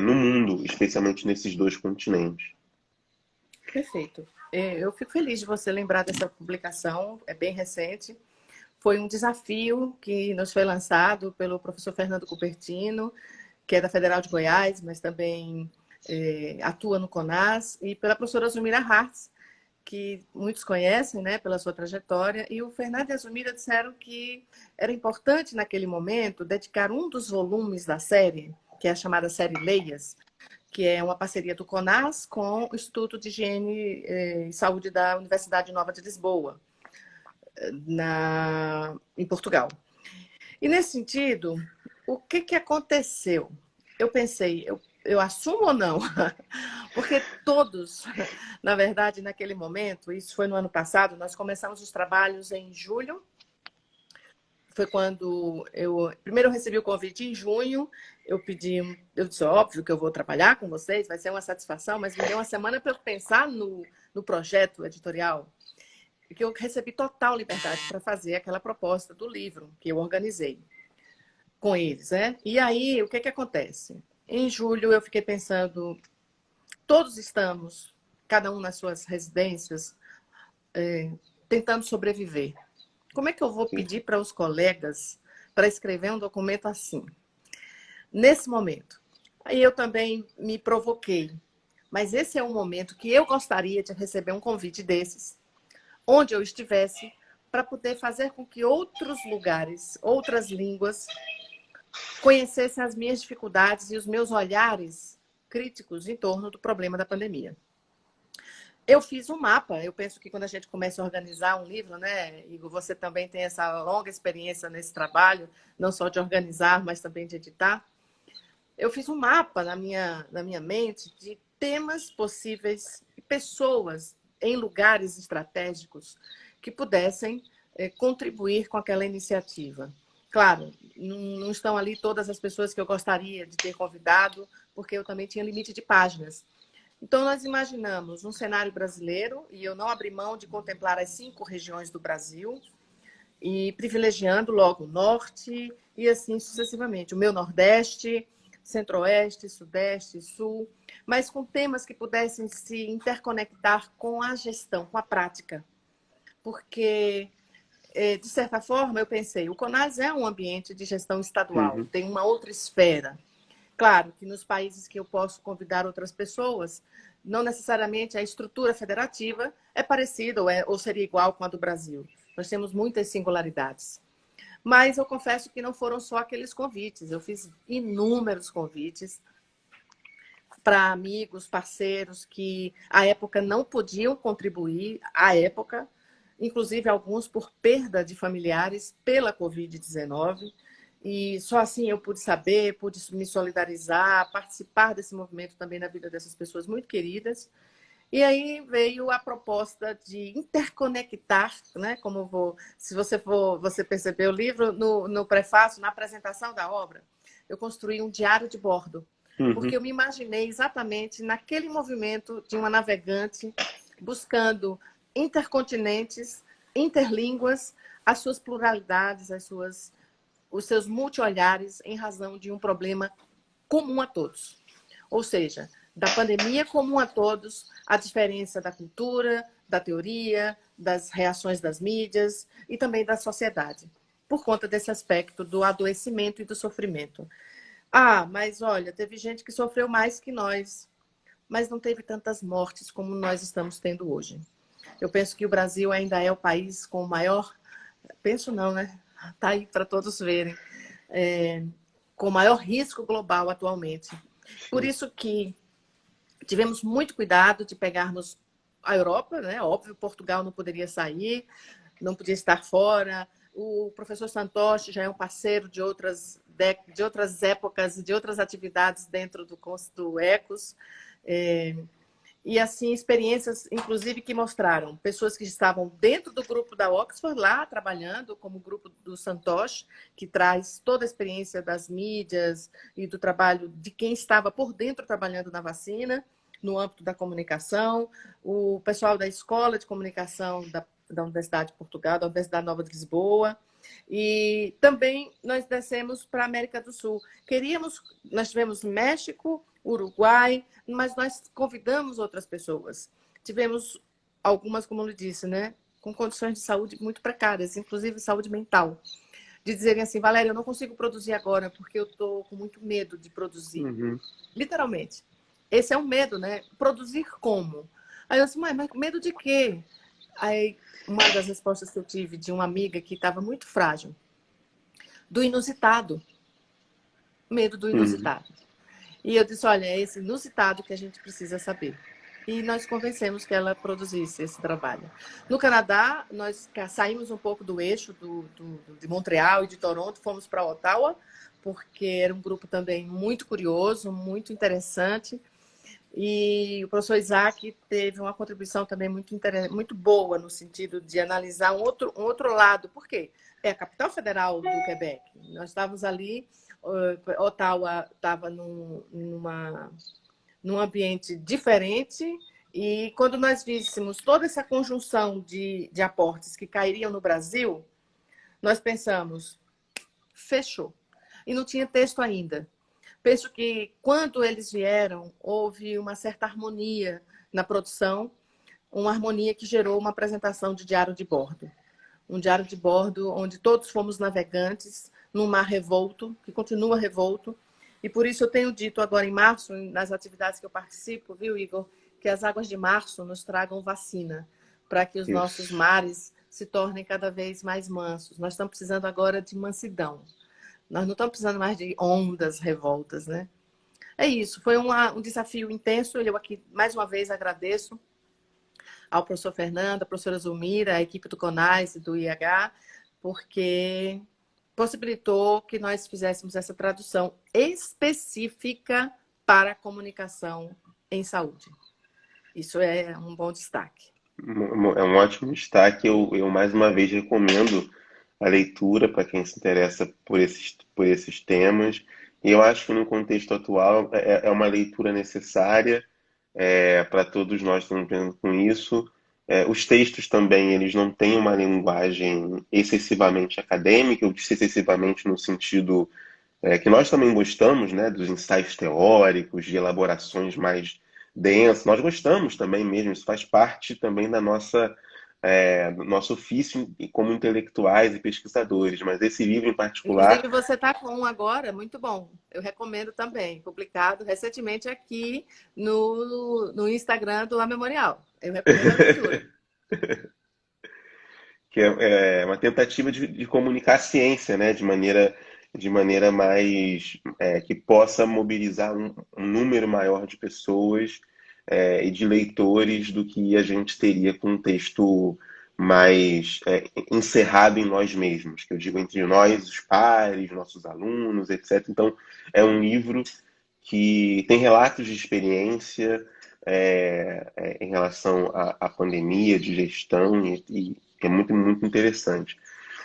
no mundo, especialmente nesses dois continentes. Perfeito. Eu fico feliz de você lembrar dessa publicação, é bem recente. Foi um desafio que nos foi lançado pelo professor Fernando Cupertino, que é da Federal de Goiás, mas também atua no CONAS, e pela professora Zumira Hartz, que muitos conhecem, né, pela sua trajetória, e o Fernando e a Zumira disseram que era importante, naquele momento, dedicar um dos volumes da série, que é a chamada série Leias, que é uma parceria do CONAS com o Instituto de Higiene e Saúde da Universidade Nova de Lisboa, em Portugal. E, nesse sentido, o que aconteceu? Eu pensei, eu assumo ou não? Porque todos, na verdade, naquele momento, isso foi no ano passado, nós começamos os trabalhos em julho. Foi quando primeiro eu recebi o convite em junho, eu disse, óbvio que eu vou trabalhar com vocês, vai ser uma satisfação, mas me deu uma semana para eu pensar no projeto editorial, que eu recebi total liberdade para fazer aquela proposta do livro que eu organizei com eles, né? E aí, o que acontece? Em julho, eu fiquei pensando, todos estamos, cada um nas suas residências, tentando sobreviver. Como é que eu vou pedir para os colegas para escrever um documento assim, nesse momento? Aí eu também me provoquei. Mas esse é um momento que eu gostaria de receber um convite desses, onde eu estivesse, para poder fazer com que outros lugares, outras línguas, conhecessem as minhas dificuldades e os meus olhares críticos em torno do problema da pandemia. Eu fiz um mapa. Eu penso que quando a gente começa a organizar um livro, né, Igor, você também tem essa longa experiência nesse trabalho, não só de organizar, mas também de editar. Eu fiz um mapa na minha mente de temas possíveis, pessoas em lugares estratégicos que pudessem contribuir com aquela iniciativa. Claro, não estão ali todas as pessoas que eu gostaria de ter convidado, porque eu também tinha limite de páginas. Então, nós imaginamos um cenário brasileiro, e eu não abri mão de contemplar as 5 regiões do Brasil, e privilegiando logo o Norte, e assim sucessivamente. O meu Nordeste, Centro-Oeste, Sudeste, Sul, mas com temas que pudessem se interconectar com a gestão, com a prática. Porque, de certa forma, eu pensei, o CONAS é um ambiente de gestão estadual, tem uma outra esfera. Claro que nos países que eu posso convidar outras pessoas, não necessariamente a estrutura federativa é parecida ou seria igual com a do Brasil. Nós temos muitas singularidades. Mas eu confesso que não foram só aqueles convites. Eu fiz inúmeros convites para amigos, parceiros que à época não podiam contribuir, à época, inclusive alguns por perda de familiares pela Covid-19. E só assim eu pude saber, pude me solidarizar, participar desse movimento também na vida dessas pessoas muito queridas. E aí veio a proposta de interconectar, né? Se você perceber o livro, no prefácio, na apresentação da obra, eu construí um diário de bordo, porque eu me imaginei exatamente naquele movimento de uma navegante buscando intercontinentes, interlínguas, as suas pluralidades, os seus multi-olhares em razão de um problema comum a todos. Ou seja, da pandemia comum a todos, a diferença da cultura, da teoria, das reações das mídias e também da sociedade, por conta desse aspecto do adoecimento e do sofrimento. Ah, mas olha, teve gente que sofreu mais que nós, mas não teve tantas mortes como nós estamos tendo hoje. Eu penso que o Brasil ainda é o país com o maior... Penso não, né? Está aí para todos verem. Com o maior risco global atualmente. Por isso que tivemos muito cuidado de pegarmos a Europa, né? Óbvio, Portugal não poderia sair, não podia estar fora. O professor Santoshi já é um parceiro de outras épocas, de outras atividades dentro do ECOS. E, assim, experiências, inclusive, que mostraram pessoas que estavam dentro do grupo da Oxford, lá trabalhando, como o grupo do Santosh, que traz toda a experiência das mídias e do trabalho de quem estava por dentro trabalhando na vacina, no âmbito da comunicação, o pessoal da Escola de Comunicação da Universidade de Portugal, da Universidade Nova de Lisboa. E também nós descemos para a América do Sul. Nós tivemos México, Uruguai, mas nós convidamos outras pessoas. Tivemos algumas, como eu disse, né? com condições de saúde muito precárias, inclusive saúde mental, de dizerem assim, Valéria, eu não consigo produzir agora porque eu estou com muito medo de produzir. Uhum. Literalmente. Esse é um medo, né? Produzir como? Aí eu disse, mas medo de quê? Aí uma das respostas que eu tive de uma amiga que estava muito frágil, do inusitado, medo do Uhum. inusitado. E eu disse, olha, é esse inusitado que a gente precisa saber. E nós convencemos que ela produzisse esse trabalho. No Canadá, nós saímos um pouco do eixo de Montreal e de Toronto, fomos para Ottawa, porque era um grupo também muito curioso, muito interessante. E o professor Isaac teve uma contribuição também muito boa no sentido de analisar um outro lado. Por quê? É a capital federal do Quebec. Nós estávamos ali, Ottawa estava num ambiente diferente, e quando nós víssemos toda essa conjunção de aportes que cairiam no Brasil, nós pensamos, fechou. E não tinha texto ainda. Penso que quando eles vieram, houve uma certa harmonia na produção, uma harmonia que gerou uma apresentação de diário de bordo. Um diário de bordo onde todos fomos navegantes num mar revolto, que continua revolto. E por isso eu tenho dito agora em março, nas atividades que eu participo, viu, Igor, que as águas de março nos tragam vacina, para que os nossos Isso. mares se tornem cada vez mais mansos. Nós estamos precisando agora de mansidão. Nós não estamos precisando mais de ondas revoltas, né? É isso, foi um desafio intenso. Eu aqui, mais uma vez, agradeço ao professor Fernando, à professora Zulmira, à equipe do CONAS e do IH, porque possibilitou que nós fizéssemos essa tradução específica para a comunicação em saúde. Isso é um bom destaque. É um ótimo destaque. Eu mais uma vez recomendo a leitura para quem se interessa por esses temas. E eu acho que no contexto atual é uma leitura necessária para todos nós que estamos aprendendo com isso. Os textos também, eles não têm uma linguagem excessivamente acadêmica, eu disse excessivamente no sentido que nós também gostamos, né, dos ensaios teóricos, de elaborações mais densas. Nós gostamos também mesmo, isso faz parte também da do nosso ofício como intelectuais e pesquisadores. Mas esse livro em particular, Inclusive, você está com um agora, muito bom. Eu recomendo também, publicado recentemente aqui no Instagram do La Memorial. Eu recomendo a leitura. que é uma tentativa de comunicar a ciência, né, de maneira mais que possa mobilizar um número maior de pessoas e de leitores do que a gente teria com um texto mais encerrado em nós mesmos, que eu digo entre nós, os pares, nossos alunos, etc. Então, é um livro que tem relatos de experiência em relação à pandemia, de gestão, e é muito, muito interessante.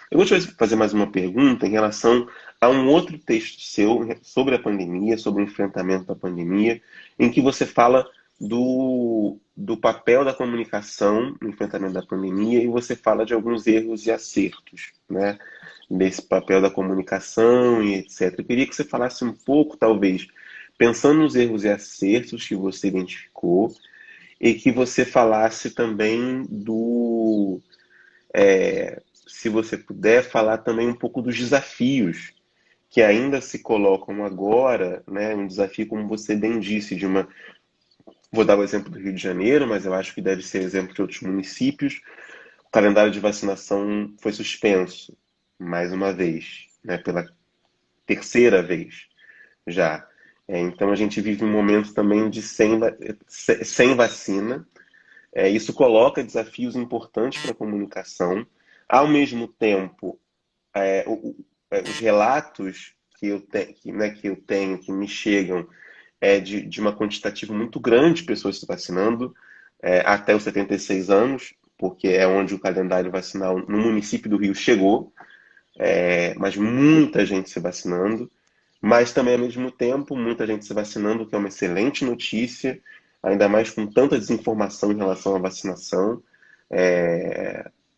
Eu gostaria de fazer mais uma pergunta em relação a um outro texto seu sobre a pandemia, sobre o enfrentamento da pandemia, em que você fala do papel da comunicação no enfrentamento da pandemia e você fala de alguns erros e acertos, né? Desse papel da comunicação e etc. Eu queria que você falasse um pouco, talvez, pensando nos erros e acertos que você identificou e que você falasse também se você puder, falar também um pouco dos desafios que ainda se colocam agora, né? Um desafio, como você bem disse, vou dar o exemplo do Rio de Janeiro, mas eu acho que deve ser exemplo de outros municípios. O calendário de vacinação foi suspenso, mais uma vez, né? Pela terceira vez já. Então a gente vive um momento também de sem vacina. Isso coloca desafios importantes para a comunicação. Ao mesmo tempo, os relatos que eu tenho, que me chegam, de uma quantitativa muito grande de pessoas se vacinando, até os 76 anos, porque é onde o calendário vacinal no município do Rio chegou, mas muita gente se vacinando, mas também ao mesmo tempo muita gente se vacinando, o que é uma excelente notícia, ainda mais com tanta desinformação em relação à vacinação.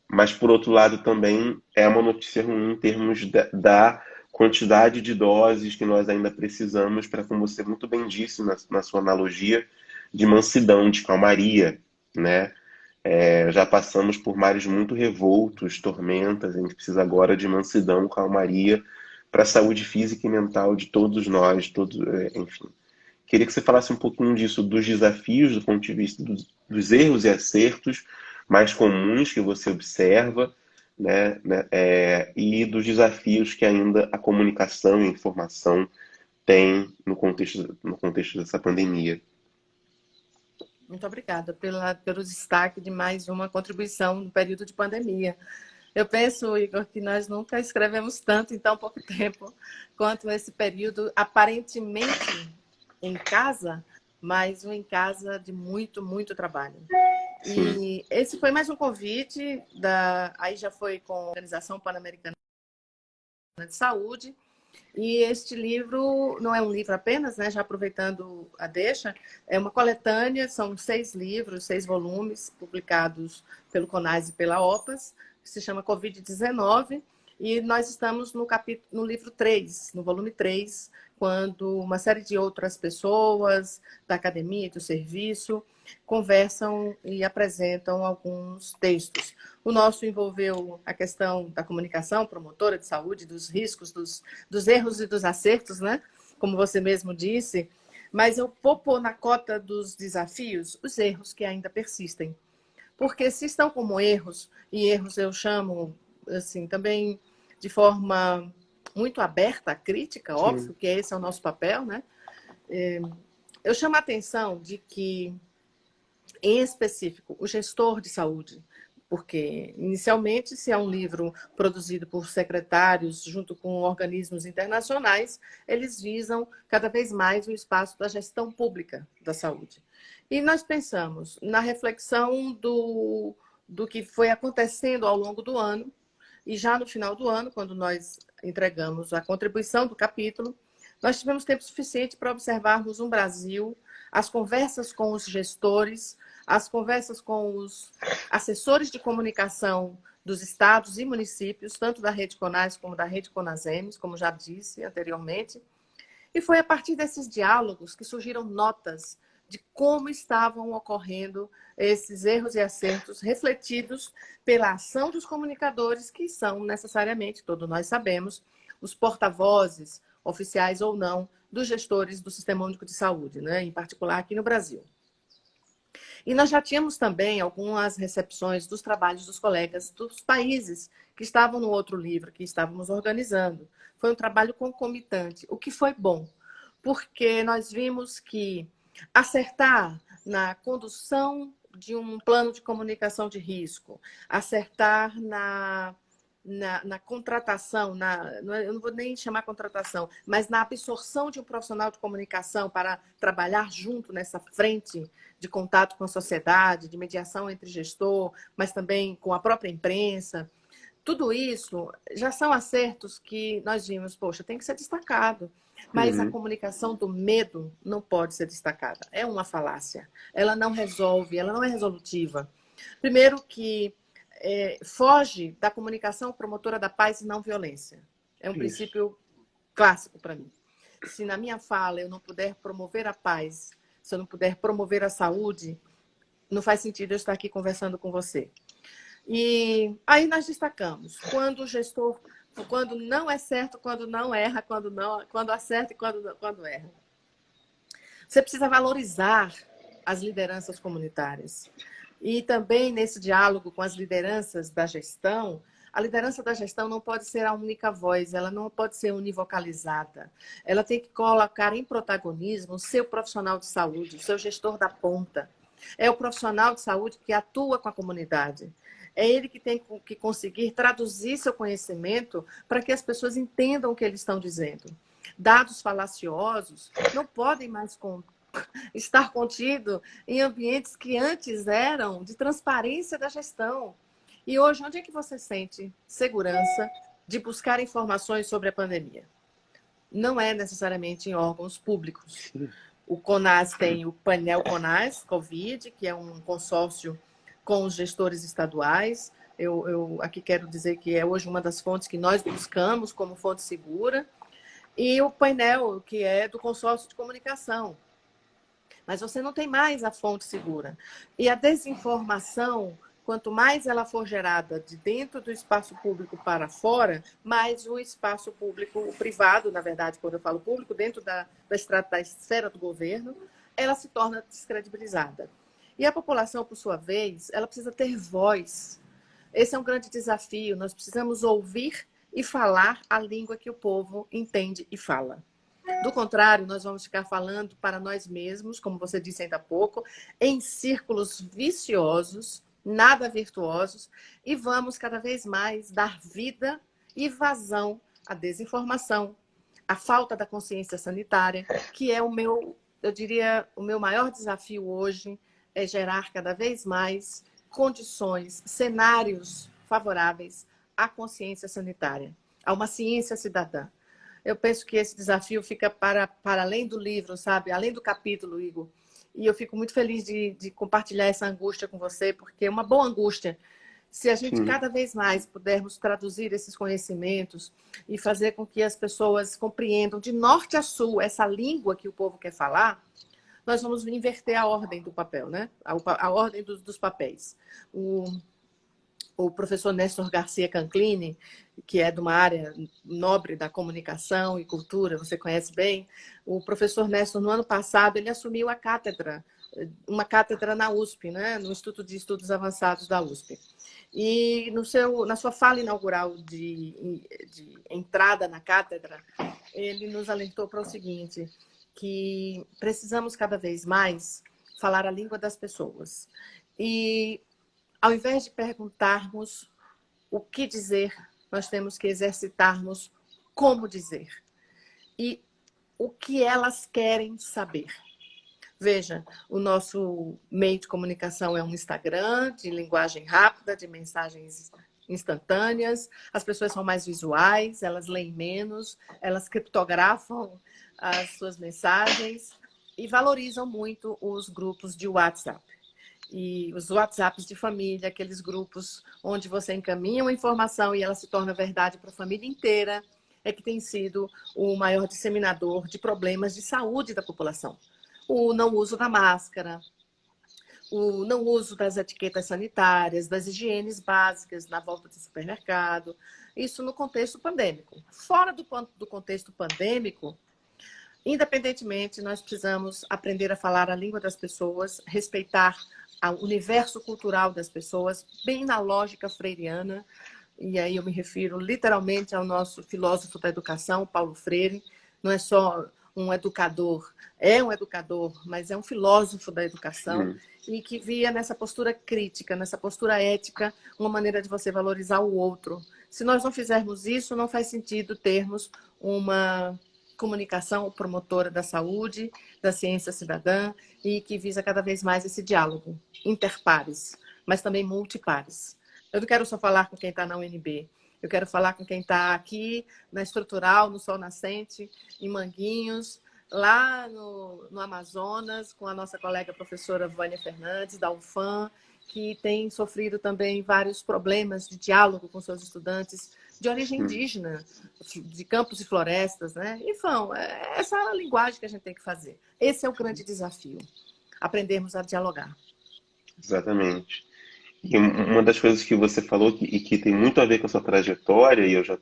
Mas por outro lado também é uma notícia ruim em termos da quantidade de doses que nós ainda precisamos para, como você muito bem disse na sua analogia, de mansidão, de calmaria, né? Já passamos por mares muito revoltos, tormentas, a gente precisa agora de mansidão, calmaria para a saúde física e mental de todos nós, enfim. Queria que você falasse um pouquinho disso, dos desafios do ponto de vista dos erros e acertos mais comuns que você observa, e dos desafios que ainda a comunicação e a informação têm no contexto dessa pandemia. Muito obrigada pelo destaque de mais uma contribuição no período de pandemia. Eu penso, Igor, que nós nunca escrevemos tanto em tão pouco tempo quanto esse período, aparentemente em casa, mas um em casa de muito, muito trabalho. Sim. E esse foi mais um convite, aí já foi com a Organização Pan-Americana de Saúde, e este livro não é um livro apenas, né? Já aproveitando a deixa, é uma coletânea, são 6 livros, 6 volumes, publicados pelo CONAS e pela OPAS, que se chama Covid-19, e nós estamos no livro 3, no volume 3, quando uma série de outras pessoas da academia e do serviço conversam e apresentam alguns textos. O nosso envolveu a questão da comunicação promotora de saúde, dos riscos, dos erros e dos acertos, né? Como você mesmo disse, mas eu vou pôr na cota dos desafios os erros que ainda persistem. Porque se estão como erros, e erros eu chamo assim também de forma muito aberta à crítica, óbvio que esse é o nosso papel, né? Eu chamo a atenção de que, em específico, o gestor de saúde, porque inicialmente, se é um livro produzido por secretários junto com organismos internacionais, eles visam cada vez mais o espaço da gestão pública da saúde. E nós pensamos na reflexão do que foi acontecendo ao longo do ano, e já no final do ano, quando nós entregamos a contribuição do capítulo, nós tivemos tempo suficiente para observarmos um Brasil, as conversas com os gestores, as conversas com os assessores de comunicação dos estados e municípios, tanto da Rede CONAS como da Rede CONASEMES, como já disse anteriormente. E foi a partir desses diálogos que surgiram notas de como estavam ocorrendo esses erros e acertos refletidos pela ação dos comunicadores, que são necessariamente, todos nós sabemos, os porta-vozes, oficiais ou não, dos gestores do Sistema Único de Saúde, né? Em particular aqui no Brasil. E nós já tínhamos também algumas recepções dos trabalhos dos colegas dos países que estavam no outro livro, que estávamos organizando. Foi um trabalho concomitante, o que foi bom, porque nós vimos que acertar na condução de um plano de comunicação de risco, acertar na contratação, eu não vou nem chamar contratação, mas na absorção de um profissional de comunicação para trabalhar junto nessa frente de contato com a sociedade, de mediação entre gestor, mas também com a própria imprensa. Tudo isso já são acertos que nós vimos, poxa, tem que ser destacado. Mas a comunicação do medo não pode ser destacada. É uma falácia. Ela não resolve, ela não é resolutiva. Primeiro que foge da comunicação promotora da paz e não violência. É um princípio clássico para mim. Se na minha fala eu não puder promover a paz, se eu não puder promover a saúde, não faz sentido eu estar aqui conversando com você. E aí nós destacamos quando o gestor, quando não é certo, quando não erra, quando acerta e quando erra. Você precisa valorizar as lideranças comunitárias. E também nesse diálogo com as lideranças da gestão, a liderança da gestão não pode ser a única voz, ela não pode ser univocalizada. Ela tem que colocar em protagonismo o seu profissional de saúde, o seu gestor da ponta. É o profissional de saúde que atua com a comunidade. É ele que tem que conseguir traduzir seu conhecimento para que as pessoas entendam o que eles estão dizendo. Dados falaciosos não podem mais estar contido em ambientes que antes eram de transparência da gestão. E hoje, onde é que você sente segurança de buscar informações sobre a pandemia? Não é necessariamente em órgãos públicos. O CONAS tem o painel CONAS Covid, que é um consórcio com os gestores estaduais. Eu aqui quero dizer que é hoje uma das fontes que nós buscamos como fonte segura. E o painel, que é do consórcio de comunicação. mas você não tem mais a fonte segura. E a desinformação, quanto mais ela for gerada de dentro do espaço público para fora, mais o espaço público, o privado, na verdade, quando eu falo público, dentro da esfera do governo, ela se torna descredibilizada. E a população, por sua vez, ela precisa ter voz. Esse é um grande desafio. Nós precisamos ouvir e falar a língua que o povo entende e fala. Do contrário, nós vamos ficar falando para nós mesmos, como você disse ainda há pouco, em círculos viciosos, nada virtuosos, e vamos cada vez mais dar vida e vazão à desinformação, à falta da consciência sanitária, que é eu diria, o meu maior desafio hoje é gerar cada vez mais condições, cenários favoráveis à consciência sanitária, a uma ciência cidadã. Eu penso que esse desafio fica para além do livro, sabe? Além do capítulo, Igor. E eu fico muito feliz de compartilhar essa angústia com você, porque é uma boa angústia. Se a gente Sim. cada vez mais pudermos traduzir esses conhecimentos e fazer com que as pessoas compreendam de norte a sul essa língua que o povo quer falar, nós vamos inverter a ordem do papel, né? A ordem dos papéis. O professor Néstor Garcia Canclini, que é de uma área nobre da comunicação e cultura, você conhece bem, o professor Néstor, no ano passado, ele assumiu a cátedra, uma cátedra na USP, né? No Instituto de Estudos Avançados da USP. E na sua fala inaugural de entrada na cátedra, ele nos alertou para o seguinte, que precisamos cada vez mais falar a língua das pessoas. E ao invés de perguntarmos o que dizer, nós temos que exercitarmos como dizer. E o que elas querem saber. Veja, o nosso meio de comunicação é um Instagram de linguagem rápida, de mensagens instantâneas. As pessoas são mais visuais, elas leem menos, elas criptografam as suas mensagens e valorizam muito os grupos de WhatsApp. E os WhatsApps de família, aqueles grupos onde você encaminha uma informação e ela se torna verdade para a família inteira, é que tem sido o maior disseminador de problemas de saúde da população. O não uso da máscara, o não uso das etiquetas sanitárias, das higienes básicas na volta do supermercado, isso no contexto pandêmico. Fora do contexto pandêmico, independentemente, nós precisamos aprender a falar a língua das pessoas, respeitar o universo cultural das pessoas, bem na lógica freiriana, e aí eu me refiro literalmente ao nosso filósofo da educação, Paulo Freire. Não é só um educador, é um educador, mas é um filósofo da educação e que via nessa postura crítica, nessa postura ética, uma maneira de você valorizar o outro. Se nós não fizermos isso, não faz sentido termos uma comunicação promotora da saúde, da ciência cidadã e que visa cada vez mais esse diálogo interpares, mas também multipares. Eu não quero só falar com quem está na UNB, eu quero falar com quem está aqui na Estrutural, no Sol Nascente, em Manguinhos, lá no Amazonas, com a nossa colega professora Vânia Fernandes, da UFAM, que tem sofrido também vários problemas de diálogo com seus estudantes de origem indígena, de campos e florestas, né? Enfim, essa é a linguagem que a gente tem que fazer. Esse é o grande desafio, aprendermos a dialogar. Exatamente. E uma das coisas que você falou e que tem muito a ver com a sua trajetória, e eu já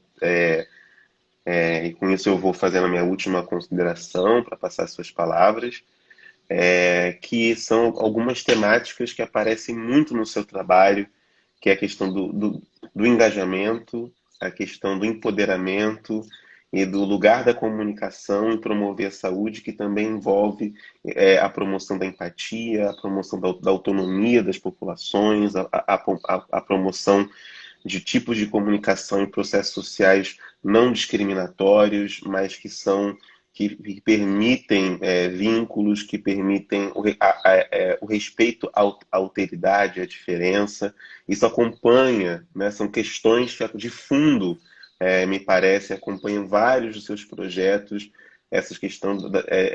e com isso eu vou fazendo a minha última consideração para passar as suas palavras, que são algumas temáticas que aparecem muito no seu trabalho, que é a questão do engajamento, a questão do empoderamento e do lugar da comunicação em promover a saúde, que também envolve a promoção da empatia, a promoção da autonomia das populações, a promoção de tipos de comunicação em processos sociais não discriminatórios, mas que permitem vínculos, que permitem o respeito à alteridade, à diferença. Isso acompanha, né, são questões de fundo, me parece, acompanham vários dos seus projetos, essa questão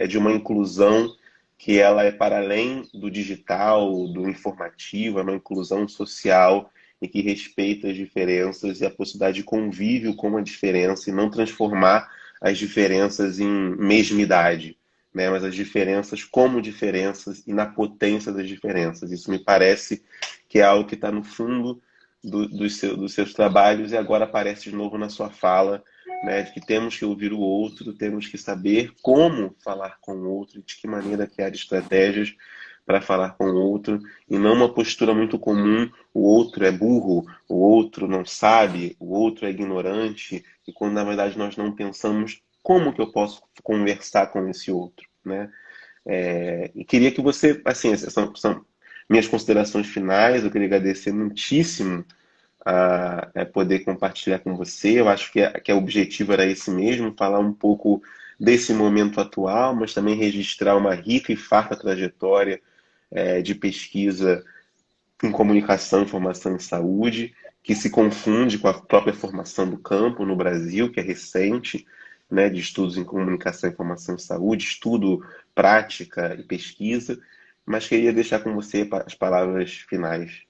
de uma inclusão que ela é para além do digital, do informativo, é uma inclusão social e que respeita as diferenças e a possibilidade de convívio com a diferença e não transformar as diferenças em mesmidade, né? Mas as diferenças como diferenças e na potência das diferenças. Isso me parece que é algo que está no fundo dos seus trabalhos e agora aparece de novo na sua fala, né? De que temos que ouvir o outro, temos que saber como falar com o outro, de que maneira criar estratégias para falar com o outro, e não uma postura muito comum: o outro é burro, o outro não sabe, o outro é ignorante, e quando na verdade nós não pensamos como que eu posso conversar com esse outro, né? E queria que você, assim, essas são minhas considerações finais. Eu queria agradecer muitíssimo a poder compartilhar com você. Eu acho que o objetivo era esse mesmo, falar um pouco desse momento atual, mas também registrar uma rica e farta trajetória de pesquisa em comunicação, informação e saúde, que se confunde com a própria formação do campo no Brasil, que é recente, né, de estudos em comunicação, informação e saúde, estudo, prática e pesquisa, mas queria deixar com você as palavras finais.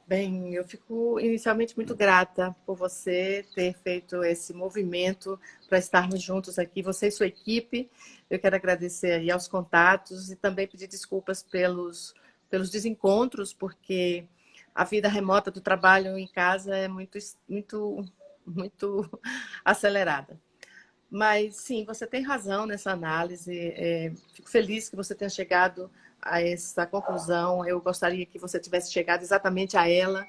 Bem, eu fico inicialmente muito grata por você ter feito esse movimento para estarmos juntos aqui, você e sua equipe. Eu quero agradecer aí aos contatos e também pedir desculpas pelos desencontros, porque a vida remota do trabalho em casa é muito acelerada. Mas sim, você tem razão nessa análise. Fico feliz que você tenha chegado a essa conclusão. Eu gostaria que você tivesse chegado exatamente a ela.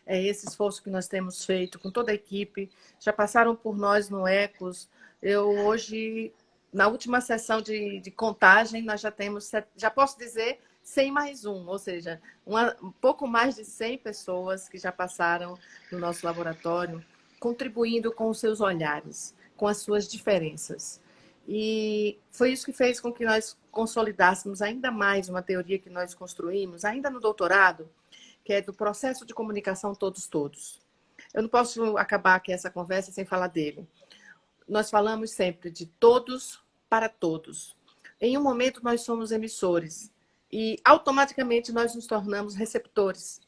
É esse esforço que nós temos feito com toda a equipe. Já passaram por nós no Ecos. Eu hoje, na última sessão de contagem, nós já temos, já posso dizer, 100 mais um, ou seja, um pouco mais de 100 pessoas que já passaram no nosso laboratório, contribuindo com os seus olhares, com as suas diferenças. E foi isso que fez com que nós consolidássemos ainda mais uma teoria que nós construímos, ainda no doutorado, que é do processo de comunicação todos-todos. Eu não posso acabar aqui essa conversa sem falar dele. Nós falamos sempre de todos para todos. Em um momento, nós somos emissores e automaticamente nós nos tornamos receptores.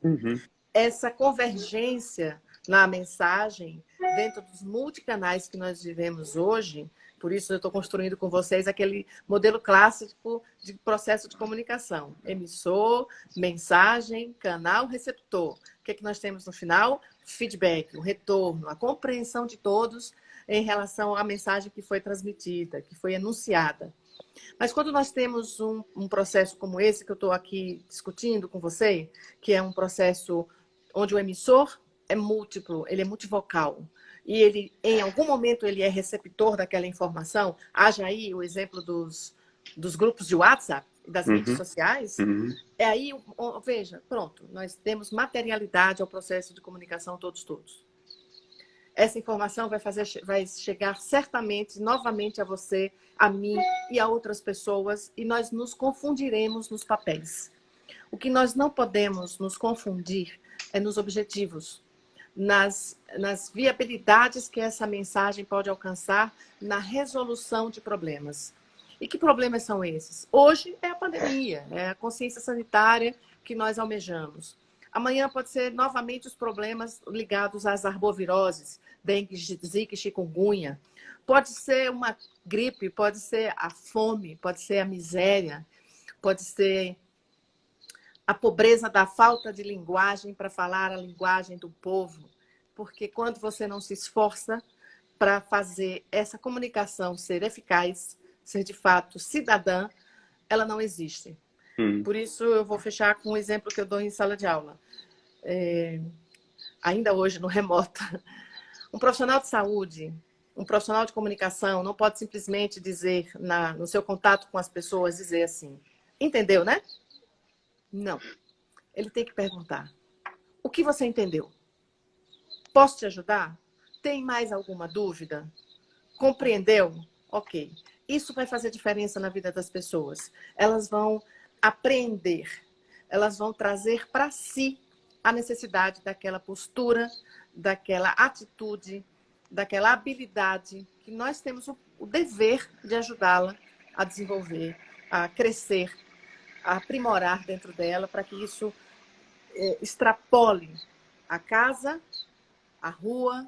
Uhum. Essa convergência na mensagem, dentro dos multicanais que nós vivemos hoje, por isso eu estou construindo com vocês aquele modelo clássico de processo de comunicação. Emissor, mensagem, canal, receptor. O que é que nós temos no final? Feedback, o retorno, a compreensão de todos em relação à mensagem que foi transmitida, que foi enunciada. Mas quando nós temos um processo como esse que eu estou aqui discutindo com você, que é um processo onde o emissor é múltiplo, ele é multivocal, e ele, em algum momento, ele é receptor daquela informação, haja aí o exemplo dos grupos de WhatsApp, das redes Uhum. sociais, Uhum. é aí, veja, pronto, nós temos materialidade ao processo de comunicação todos. Essa informação vai chegar certamente, novamente a você, a mim e a outras pessoas, e nós nos confundiremos nos papéis. O que nós não podemos nos confundir é nos objetivos, nas viabilidades que essa mensagem pode alcançar na resolução de problemas. E que problemas são esses? Hoje é a pandemia, é a consciência sanitária que nós almejamos. Amanhã pode ser novamente os problemas ligados às arboviroses, dengue, zika e chikungunya. Pode ser uma gripe, pode ser a fome, pode ser a miséria, pode ser a pobreza da falta de linguagem para falar a linguagem do povo. Porque quando você não se esforça para fazer essa comunicação ser eficaz, ser de fato cidadã, ela não existe. Uhum. Por isso, eu vou fechar com um exemplo que eu dou em sala de aula. Ainda hoje, no remoto. Um profissional de saúde, um profissional de comunicação não pode simplesmente dizer, no seu contato com as pessoas, dizer assim, entendeu, né? Não. Ele tem que perguntar, o que você entendeu? Posso te ajudar? Tem mais alguma dúvida? Compreendeu? Ok. Isso vai fazer diferença na vida das pessoas. Elas vão aprender, elas vão trazer para si a necessidade daquela postura, daquela atitude, daquela habilidade que nós temos o dever de ajudá-la a desenvolver, a crescer, a aprimorar dentro dela, para que isso extrapole a casa, a rua,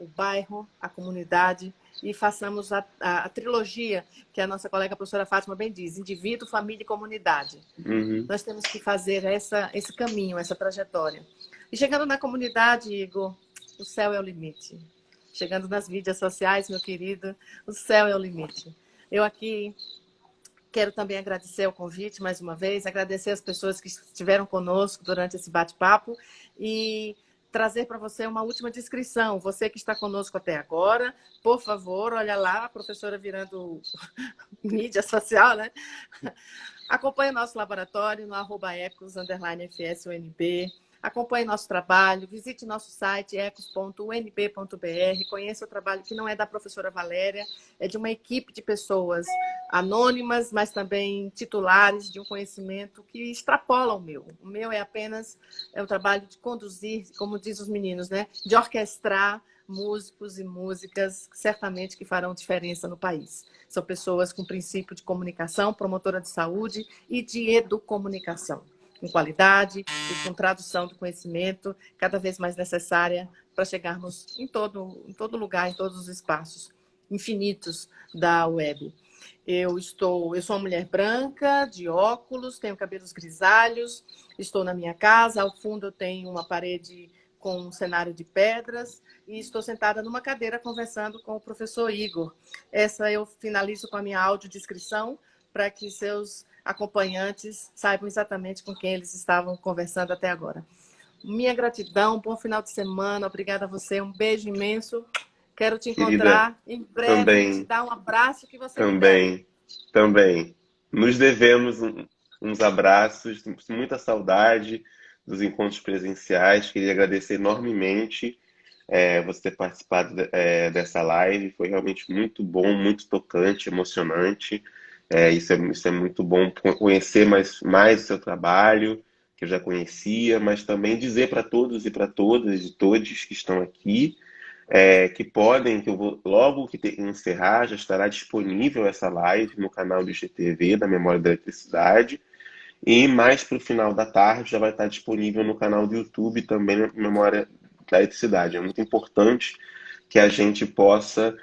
o bairro, a comunidade e façamos a trilogia que a nossa colega professora Fátima bem diz, indivíduo, família e comunidade. Uhum. Nós temos que fazer esse caminho, essa trajetória. E chegando na comunidade, Igor, o céu é o limite. Chegando nas mídias sociais, meu querido, o céu é o limite. Eu aqui quero também agradecer o convite mais uma vez, agradecer as pessoas que estiveram conosco durante esse bate-papo e trazer para você uma última descrição. Você que está conosco até agora, por favor, olha lá, a professora virando mídia social, né? Acompanhe nosso laboratório no @ecos_FSUNB. Acompanhe nosso trabalho, visite nosso site ecos.unb.br, conheça o trabalho que não é da professora Valéria, é de uma equipe de pessoas anônimas, mas também titulares de um conhecimento que extrapola o meu. O meu é apenas o trabalho de conduzir, como diz os meninos, né? De orquestrar músicos e músicas certamente que farão diferença no país. São pessoas com princípio de comunicação, promotora de saúde e de educomunicação, com qualidade e com tradução do conhecimento cada vez mais necessária para chegarmos em todo lugar, em todos os espaços infinitos da web. Eu sou uma mulher branca, de óculos, tenho cabelos grisalhos, estou na minha casa, ao fundo eu tenho uma parede com um cenário de pedras e estou sentada numa cadeira conversando com o professor Igor. Essa eu finalizo com a minha audiodescrição para que seus acompanhantes saibam exatamente com quem eles estavam conversando até agora. Minha gratidão, bom final de semana, obrigada a você, um beijo imenso. Quero te Querida, encontrar em breve, te também, dar um abraço que você me deve. também, também. Nos devemos uns abraços, muita saudade dos encontros presenciais. Queria agradecer enormemente você ter participado dessa live. Foi realmente muito bom, muito tocante, emocionante. Isso é muito bom conhecer mais o seu trabalho, que eu já conhecia, mas também dizer para todos e para todas e todos que estão aqui que eu vou, logo que encerrar, já estará disponível essa live no canal do IGTV, da Memória da Eletricidade, e mais para o final da tarde já vai estar disponível no canal do YouTube também, na Memória da Eletricidade. É muito importante que a gente possa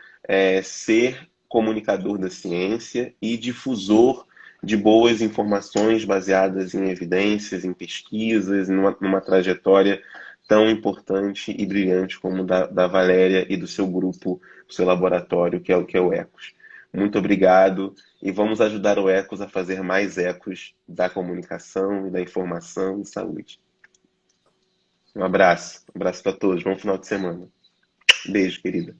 ser comunicador da ciência e difusor de boas informações baseadas em evidências, em pesquisas, numa trajetória tão importante e brilhante como da Valéria e do seu grupo, do seu laboratório, que é o ECOS. Muito obrigado e vamos ajudar o ECOS a fazer mais ecos da comunicação e da informação e saúde. Um abraço para todos, bom final de semana. Beijo, querida.